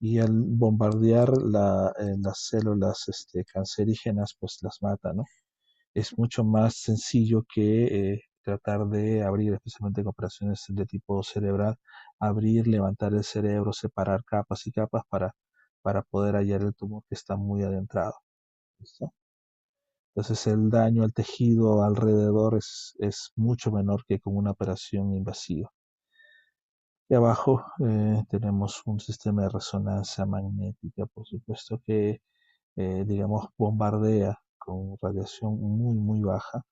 Y al bombardear las células cancerígenas, pues las mata, ¿no? Es mucho más sencillo que tratar de abrir, especialmente en operaciones de tipo cerebral, abrir, levantar el cerebro, separar capas y capas para poder hallar el tumor que está muy adentrado. ¿Listo? Entonces el daño al tejido alrededor es mucho menor que con una operación invasiva. Y abajo tenemos un sistema de resonancia magnética, por supuesto que, digamos, bombardea con radiación muy, muy baja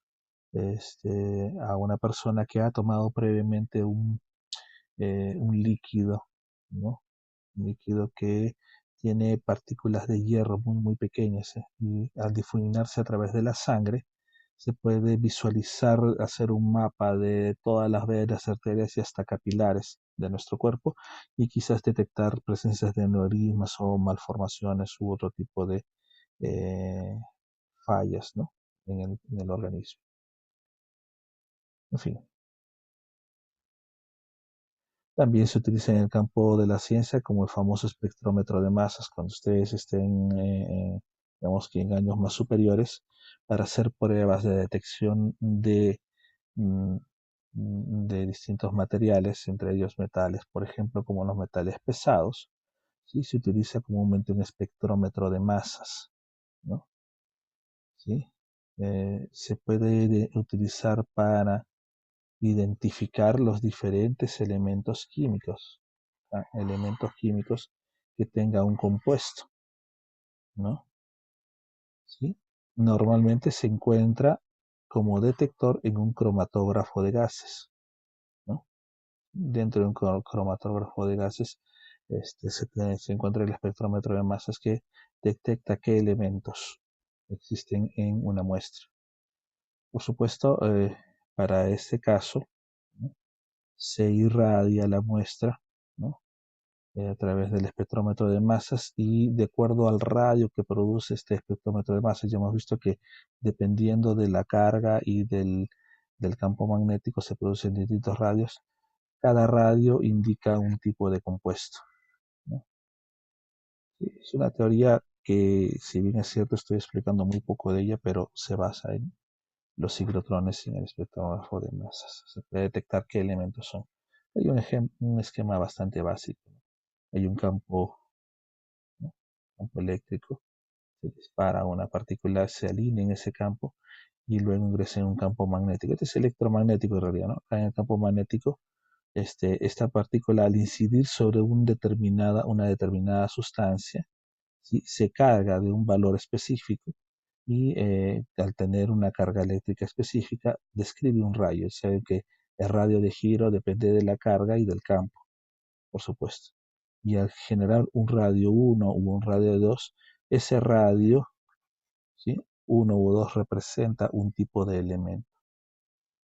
a una persona que ha tomado previamente un líquido, ¿no? Un líquido que tiene partículas de hierro muy, muy pequeñas, y al difuminarse a través de la sangre, se puede visualizar, hacer un mapa de todas las venas, arterias y hasta capilares de nuestro cuerpo y quizás detectar presencias de aneurismas o malformaciones u otro tipo de eh, fallas, ¿no? En el organismo. En fin, también se utiliza en el campo de la ciencia como el famoso espectrómetro de masas, cuando ustedes estén, digamos que en años más superiores, para hacer pruebas de detección mm, de distintos materiales, entre ellos metales, por ejemplo, como los metales pesados, ¿sí? Se utiliza comúnmente un espectrómetro de masas, ¿no? ¿Sí? Se puede utilizar para identificar los diferentes elementos químicos, elementos químicos que tenga un compuesto, ¿no? ¿Sí? Normalmente se encuentra como detector en un cromatógrafo de gases, ¿no? Dentro de un cromatógrafo de gases se encuentra el espectrómetro de masas que detecta qué elementos existen en una muestra. Por supuesto, para este caso, ¿no? Se irradia la muestra, ¿no? A través del espectrómetro de masas y de acuerdo al radio que produce este espectrómetro de masas, ya hemos visto que dependiendo de la carga y del campo magnético se producen distintos radios. Cada radio indica un tipo de compuesto, ¿no? Es una teoría que, si bien es cierto, estoy explicando muy poco de ella, pero se basa en los ciclotrones y en el espectrógrafo de masas. Se puede detectar qué elementos son. Hay un esquema bastante básico. Hay un campo, ¿no? Campo eléctrico, se dispara una partícula, se alinea en ese campo y luego ingresa en un campo magnético. Este es electromagnético en realidad, ¿no? En el campo magnético, esta partícula al incidir sobre una determinada sustancia, ¿sí? Se carga de un valor específico y al tener una carga eléctrica específica describe un radio. Saben que el radio de giro depende de la carga y del campo, por supuesto. Y al generar un radio 1 u un radio 2, ese radio, ¿sí? 1 u 2 representa un tipo de elemento,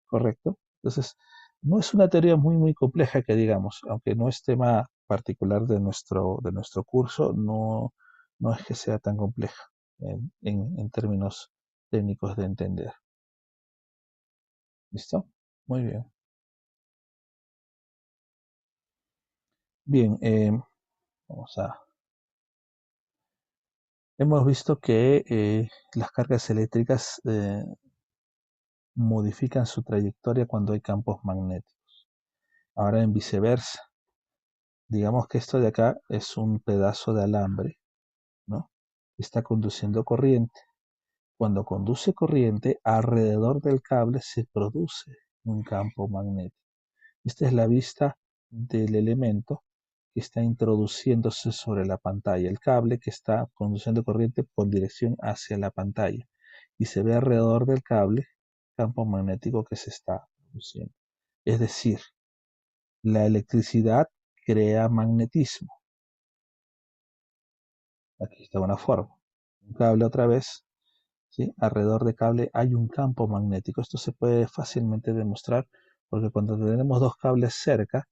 ¿correcto? Entonces, no es una teoría muy compleja que digamos, aunque no es tema particular de nuestro curso, no es que sea tan compleja en términos técnicos de entender. ¿Listo? Muy bien. Bien, vamos a... Hemos visto que las cargas eléctricas modifican su trayectoria cuando hay campos magnéticos. Ahora en viceversa, digamos que esto de acá es un pedazo de alambre, ¿no? Está conduciendo corriente. Cuando conduce corriente, alrededor del cable se produce un campo magnético. Esta es la vista del elemento que está introduciéndose sobre la pantalla, el cable que está conduciendo corriente con dirección hacia la pantalla. Y se ve alrededor del cable campo magnético que se está produciendo. Es decir, la electricidad crea magnetismo. Aquí está una forma. Un cable otra vez, ¿sí? Alrededor del cable hay un campo magnético. Esto se puede fácilmente demostrar porque cuando tenemos dos cables cerca,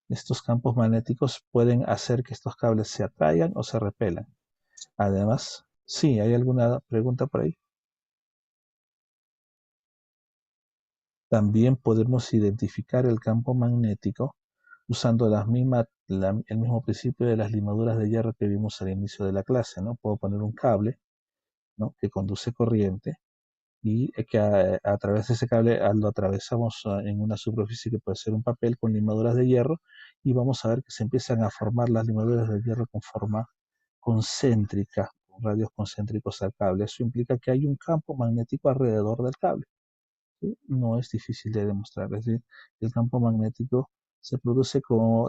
estos campos magnéticos pueden hacer que estos cables se atraigan o se repelan. Además, sí, ¿hay alguna pregunta por ahí? También podemos identificar el campo magnético usando el mismo principio de las limaduras de hierro que vimos al inicio de la clase, ¿no? Puedo poner un cable, ¿no? Que conduce corriente y que a través de ese cable lo atravesamos en una superficie que puede ser un papel con limaduras de hierro y vamos a ver que se empiezan a formar las limaduras de hierro con forma concéntrica, con radios concéntricos al cable. Eso implica que hay un campo magnético alrededor del cable, ¿sí? No es difícil de demostrar. Es decir, el campo magnético se produce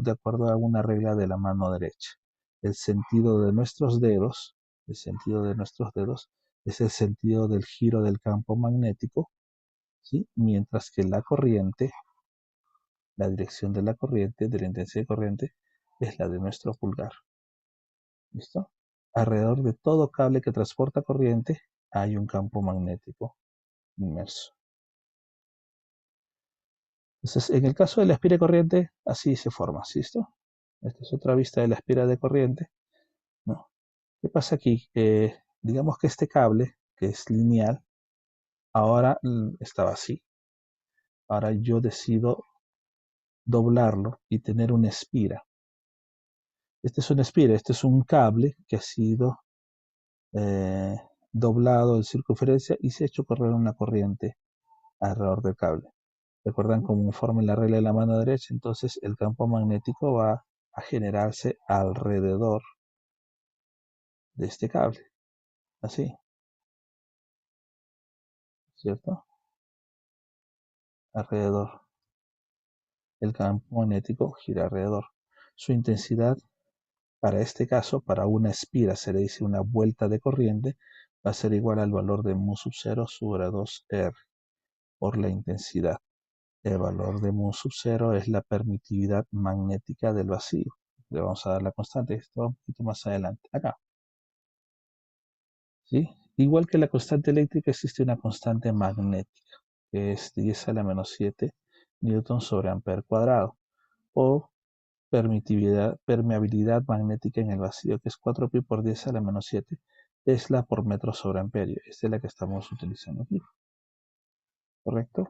de acuerdo a una regla de la mano derecha. El sentido de nuestros dedos, el sentido de nuestros dedos es el sentido del giro del campo magnético, ¿sí? Mientras que la corriente, la dirección de la corriente, de la intensidad de corriente, es la de nuestro pulgar. ¿Listo? Alrededor de todo cable que transporta corriente hay un campo magnético. inmerso. Entonces, en el caso de la espira de corriente, así se forma, ¿listo? Esta es otra vista de la espira de corriente, ¿no? ¿Qué pasa aquí? Digamos que este cable, que es lineal, ahora estaba así. Ahora yo decido doblarlo y tener una espira. Este es una espira, este es un cable que ha sido eh, doblado en circunferencia y se ha hecho correr una corriente alrededor del cable. ¿Recuerdan cómo forma la regla de la mano derecha? Entonces el campo magnético va a generarse alrededor de este cable, así, ¿cierto? Alrededor. El campo magnético gira alrededor. Su intensidad, para este caso, para una espira, se le dice una vuelta de corriente, va a ser igual al valor de mu sub 0 sobre 2R por la intensidad. El valor de mu sub 0 es la permitividad magnética del vacío. Le vamos a dar la constante, esto un poquito más adelante, acá. ¿Sí? Igual que la constante eléctrica, existe una constante magnética, que es 10 a la menos 7 newton sobre ampere cuadrado, o permeabilidad magnética en el vacío, que es 4pi por 10 a la menos 7 Tesla por metro sobre amperio. Esta es la que estamos utilizando aquí. ¿Correcto?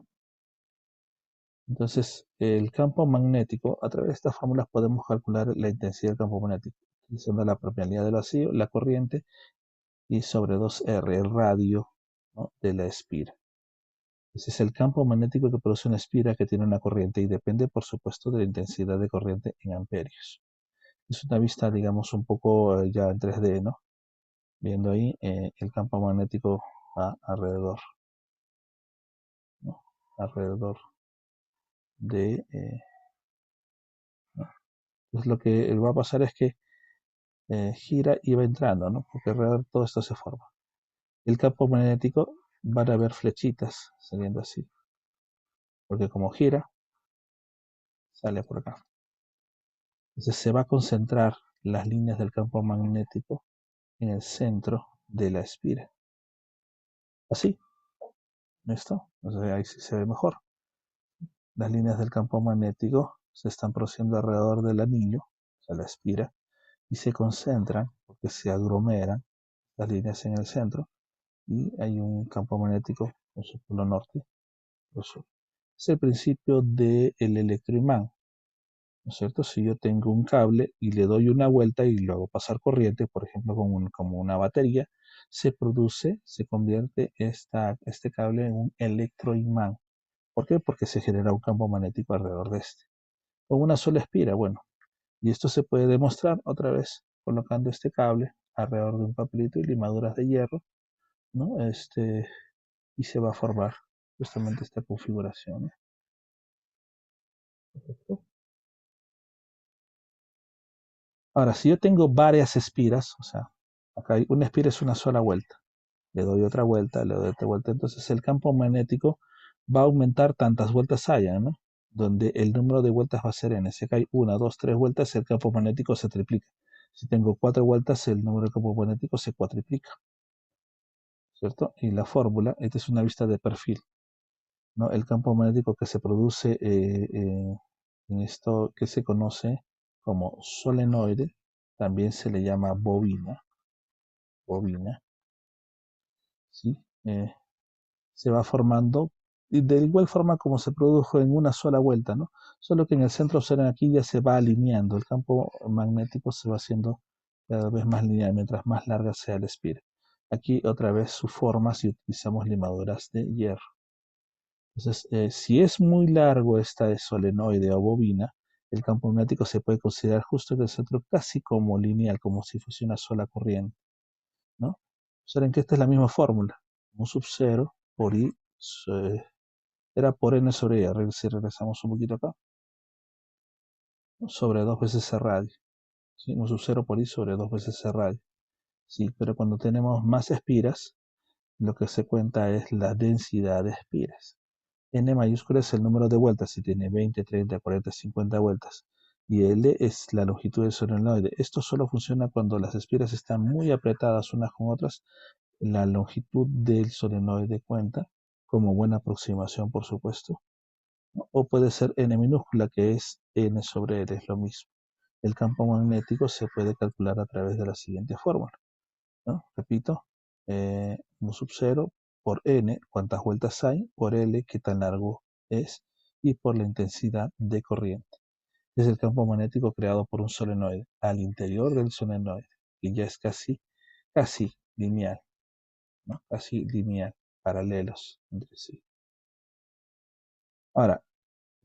Entonces, el campo magnético, a través de estas fórmulas podemos calcular la intensidad del campo magnético, utilizando la permeabilidad del vacío, la corriente, y sobre 2R, el radio, ¿no?, de la espira. Ese es el campo magnético que produce una espira que tiene una corriente y depende, por supuesto, de la intensidad de corriente en amperios. Es una vista, digamos, un poco ya en 3D, ¿no? Viendo ahí el campo magnético va alrededor, ¿no? Alrededor de... ¿no? Entonces lo que va a pasar es que gira y va entrando, ¿no? Porque alrededor todo esto se forma. El campo magnético van a haber flechitas saliendo así, porque como gira, sale por acá. Entonces se va a concentrar las líneas del campo magnético en el centro de la espira. Así, ¿listo? Entonces ahí sí se ve mejor. Las líneas del campo magnético se están produciendo alrededor del anillo, o sea, la espira, y se concentran porque se aglomeran las líneas en el centro y hay un campo magnético con su polo norte, polo sur. Es el principio del electroimán, ¿no es cierto? Si yo tengo un cable y le doy una vuelta y lo hago pasar corriente, por ejemplo, como una batería, se convierte este cable en un electroimán. ¿Por qué? Porque se genera un campo magnético alrededor de este. Con una sola espira, bueno, y esto se puede demostrar otra vez colocando este cable alrededor de un papelito y limaduras de hierro, ¿no? Y se va a formar justamente esta configuración, ¿no? Perfecto. Ahora, si yo tengo varias espiras, o sea, acá hay una espira es una sola vuelta, le doy otra vuelta, le doy otra vuelta, entonces el campo magnético va a aumentar tantas vueltas haya, ¿no? Donde el número de vueltas va a ser n. Si acá hay una, dos, tres vueltas, el campo magnético se triplica. Si tengo cuatro vueltas, el número de campo magnético se cuatriplica, ¿cierto? Y la fórmula, esta es una vista de perfil, ¿no? El campo magnético que se produce en esto que se conoce como solenoide, también se le llama bobina, ¿sí? Se va formando de igual forma como se produjo en una sola vuelta, ¿no? Solo que en el centro cero aquí ya se va alineando, el campo magnético se va haciendo cada vez más lineal mientras más larga sea la espira. Aquí otra vez su forma si utilizamos limaduras de hierro. Entonces, si es muy largo esta solenoide o bobina, el campo magnético se puede considerar justo en el centro casi como lineal, como si fuese una sola corriente, ¿no? Saben que esta es la misma fórmula, mu sub 0 por I era por n sobre I. Si regresamos un poquito acá, ¿no? Sobre dos veces C radio. ¿Sí? Mu sub 0 por I sobre dos veces C radio. Sí, pero cuando tenemos más espiras, lo que se cuenta es la densidad de espiras. N mayúscula es el número de vueltas, si tiene 20, 30, 40, 50 vueltas. Y L es la longitud del solenoide. Esto solo funciona cuando las espiras están muy apretadas unas con otras. La longitud del solenoide cuenta como buena aproximación, por supuesto, ¿no? O puede ser n minúscula, que es n sobre l, es lo mismo. El campo magnético se puede calcular a través de la siguiente fórmula, ¿no? Repito, mu sub 0 por n, cuántas vueltas hay, por L, qué tan largo es, y por la intensidad de corriente. Es el campo magnético creado por un solenoide al interior del solenoide, que ya es casi lineal, ¿no? Casi lineal, paralelos entre sí. Ahora,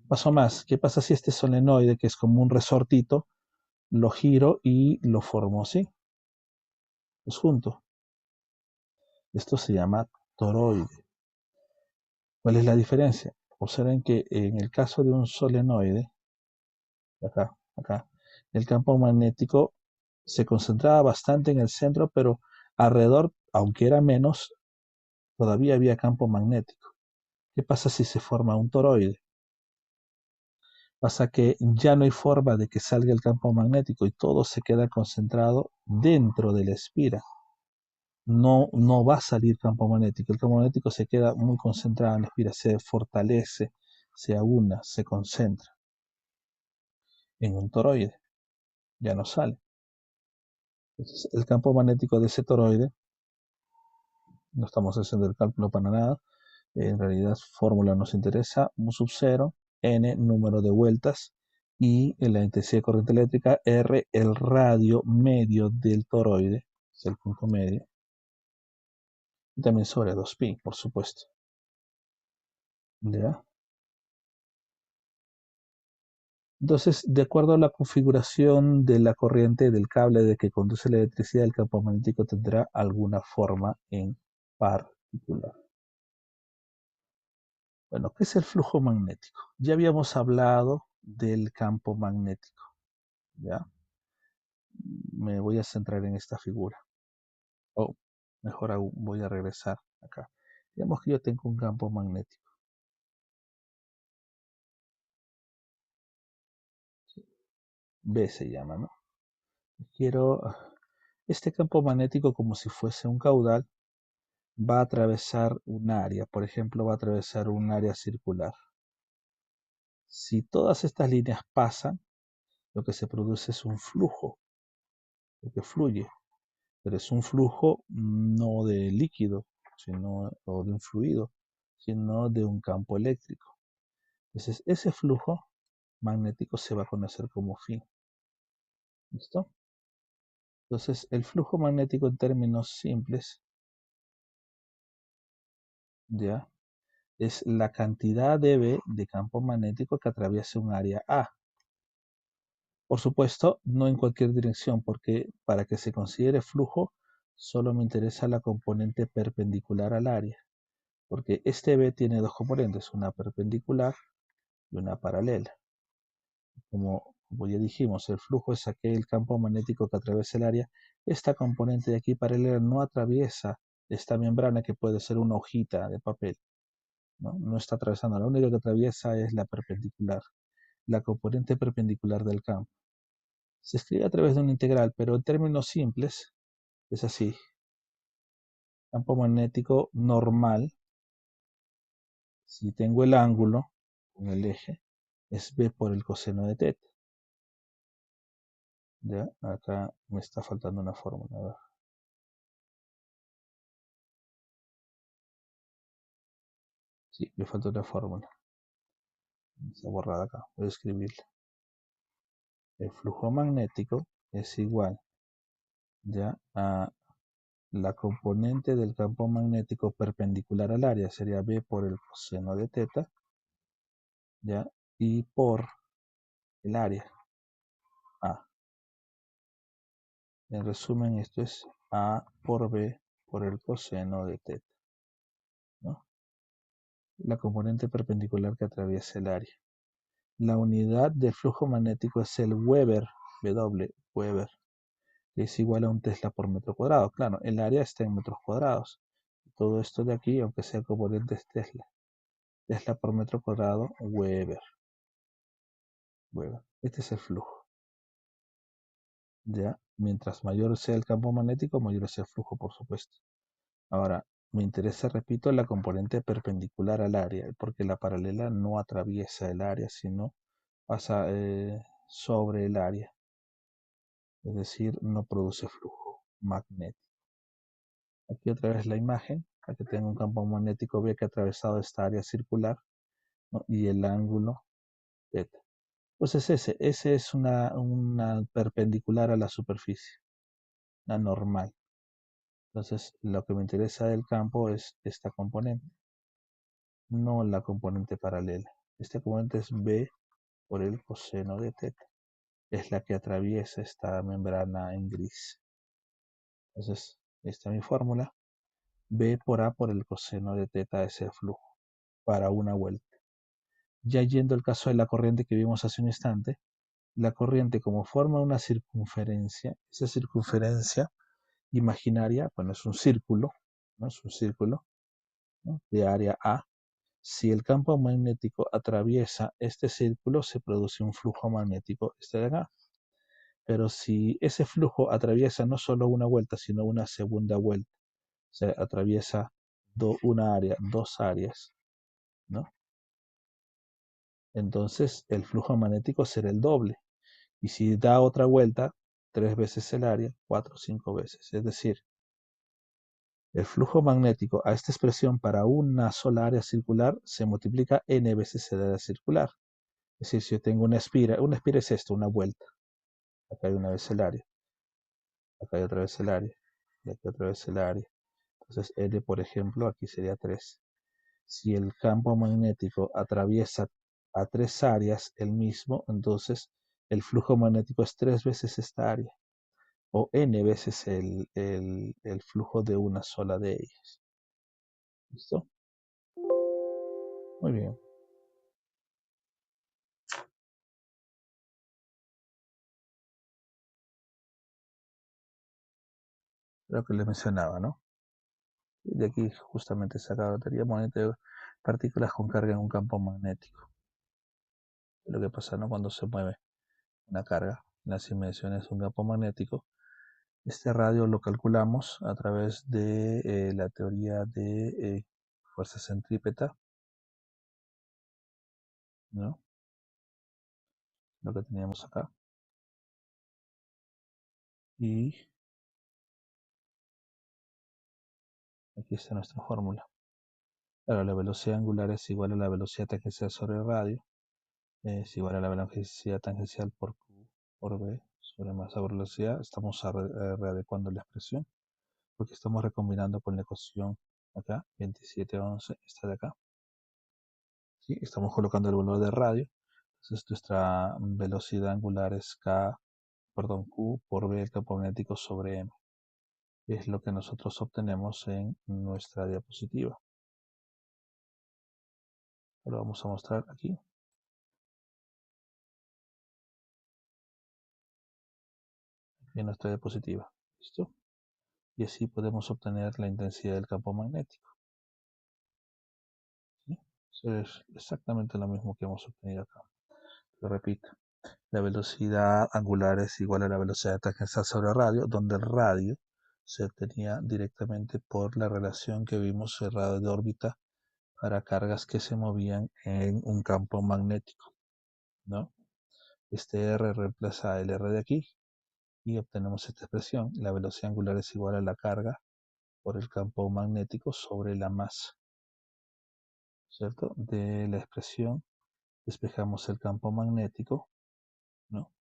paso más, ¿qué pasa si este solenoide, que es como un resortito, lo giro y lo formo así? Pues junto. Esto se llama toroide. ¿Cuál es la diferencia? Observen que en el caso de un solenoide, acá, el campo magnético se concentraba bastante en el centro, pero alrededor, aunque era menos, todavía había campo magnético. ¿Qué pasa si se forma un toroide? Pasa que ya no hay forma de que salga el campo magnético y todo se queda concentrado dentro de la espira. No va a salir campo magnético. El campo magnético se queda muy concentrado en la espira, se fortalece, se aúna, se concentra. En un toroide ya no sale. Entonces, el campo magnético de ese toroide, no estamos haciendo el cálculo para nada, en realidad fórmula nos interesa, mu sub 0, n número de vueltas, y en la intensidad de corriente eléctrica, R el radio medio del toroide, es el punto medio, y también sobre 2pi, por supuesto. ¿Ya? Entonces, de acuerdo a la configuración de la corriente del cable de que conduce la electricidad, el campo magnético tendrá alguna forma en particular. Bueno, ¿qué es el flujo magnético? Ya habíamos hablado del campo magnético, ¿ya? Me voy a centrar en esta figura. O mejor aún, voy a regresar acá. Digamos que yo tengo un campo magnético. B se llama, ¿no? Quiero este campo magnético, como si fuese un caudal, va a atravesar un área. Por ejemplo, va a atravesar un área circular. Si todas estas líneas pasan, lo que se produce es un flujo, lo que fluye. Pero es un flujo no de líquido, o de un fluido, sino de un campo eléctrico. Entonces, ese flujo magnético se va a conocer como fin. ¿Listo? Entonces, el flujo magnético en términos simples, ya, es la cantidad de B de campo magnético que atraviesa un área A. Por supuesto, no en cualquier dirección, porque para que se considere flujo, solo me interesa la componente perpendicular al área, porque este B tiene dos componentes, una perpendicular y una paralela. Como ya dijimos, el flujo es aquel campo magnético que atraviesa el área. Esta componente de aquí paralela no atraviesa esta membrana, que puede ser una hojita de papel, no está atravesando, la única que atraviesa es la perpendicular, la componente perpendicular del campo. Se escribe a través de una integral, pero en términos simples es así. Campo magnético normal, si tengo el ángulo con el eje, es B por el coseno de θ. Ya, acá me está faltando una fórmula. A ver. Sí, me falta una fórmula. Está borrada acá. Voy a escribirla. El flujo magnético es igual ya a la componente del campo magnético perpendicular al área, sería B por el coseno de θ, ya, y por el área, A. En resumen, esto es A por B por el coseno de θ, ¿no? La componente perpendicular que atraviesa el área. La unidad del flujo magnético es el Weber, Weber, que es igual a un Tesla por metro cuadrado. Claro, el área está en metros cuadrados. Todo esto de aquí, aunque sea componente, es Tesla. Tesla por metro cuadrado, Weber. Este es el flujo. Ya, mientras mayor sea el campo magnético, mayor es el flujo, por supuesto. Ahora, me interesa, repito, la componente perpendicular al área, porque la paralela no atraviesa el área, sino pasa sobre el área, es decir, no produce flujo magnético. Aquí otra vez la imagen, aquí tengo un campo magnético B que ha atravesado esta área circular, ¿no? Y el ángulo θ. Pues es ese es una perpendicular a la superficie, la normal. Entonces, lo que me interesa del campo es esta componente, no la componente paralela. Esta componente es B por el coseno de θ. Es la que atraviesa esta membrana en gris. Entonces, esta es mi fórmula. B por A por el coseno de θ es el flujo para una vuelta. Ya yendo al caso de la corriente que vimos hace un instante, la corriente como forma una circunferencia, esa circunferencia imaginaria, bueno, es un círculo, ¿no? Es un círculo, ¿no? De área A. Si el campo magnético atraviesa este círculo, se produce un flujo magnético, este de acá. Pero si ese flujo atraviesa no solo una vuelta, sino una segunda vuelta, o sea, atraviesa una área, dos áreas, ¿no? Entonces el flujo magnético será el doble. Y si da otra vuelta, 3 veces el área, 4 o 5 veces. Es decir, el flujo magnético a esta expresión para una sola área circular se multiplica n veces el área circular. Es decir, si yo tengo una espira es esto, una vuelta. Acá hay una vez el área, acá hay otra vez el área, y aquí otra vez el área. Entonces n, por ejemplo, aquí sería 3. Si el campo magnético atraviesa a 3 áreas el mismo, entonces el flujo magnético es 3 veces esta área, o n veces el flujo de una sola de ellas. ¿Listo? Muy bien. Lo que les mencionaba, ¿no? De aquí justamente saca la batería magnética de partículas con carga en un campo magnético. Lo que pasa, ¿no? Cuando se mueve una carga en las inmediaciones de un campo magnético, este radio lo calculamos a través de la teoría de fuerza centrípeta, ¿no? Lo que teníamos acá. Y aquí está nuestra fórmula. Claro, la velocidad angular es igual a la velocidad tangencial sobre el radio, es igual a la velocidad tangencial por Q por B sobre masa por velocidad. Estamos readecuando la expresión porque estamos recombinando con la ecuación acá, 2711, esta de acá. ¿Sí? Estamos colocando el valor de radio. Entonces nuestra velocidad angular es Q por B el campo magnético sobre M. Es lo que nosotros obtenemos en nuestra diapositiva. Lo vamos a mostrar aquí. En nuestra diapositiva. ¿Listo? Y así podemos obtener la intensidad del campo magnético. ¿Sí? Eso es exactamente lo mismo que hemos obtenido acá. Lo repito. La velocidad angular es igual a la velocidad tangencial sobre el radio, donde el radio se obtenía directamente por la relación que vimos en radio de órbita para cargas que se movían en un campo magnético, ¿no? Este R reemplaza el R de aquí y obtenemos esta expresión. La velocidad angular es igual a la carga por el campo magnético sobre la masa, ¿cierto? De la expresión despejamos el campo magnético, ¿no?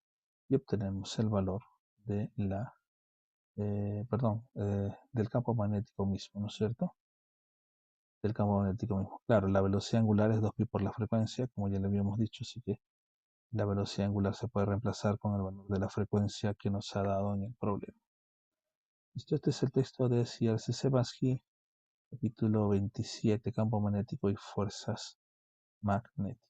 Y obtenemos el valor de la, del campo magnético mismo, ¿no es cierto? Del campo magnético mismo. Claro, la velocidad angular es 2pi por la frecuencia, como ya le habíamos dicho, así que la velocidad angular se puede reemplazar con el valor de la frecuencia que nos ha dado en el problema. Listo, este es el texto de C.R.C. Sebansky, capítulo 27, campo magnético y fuerzas magnéticas.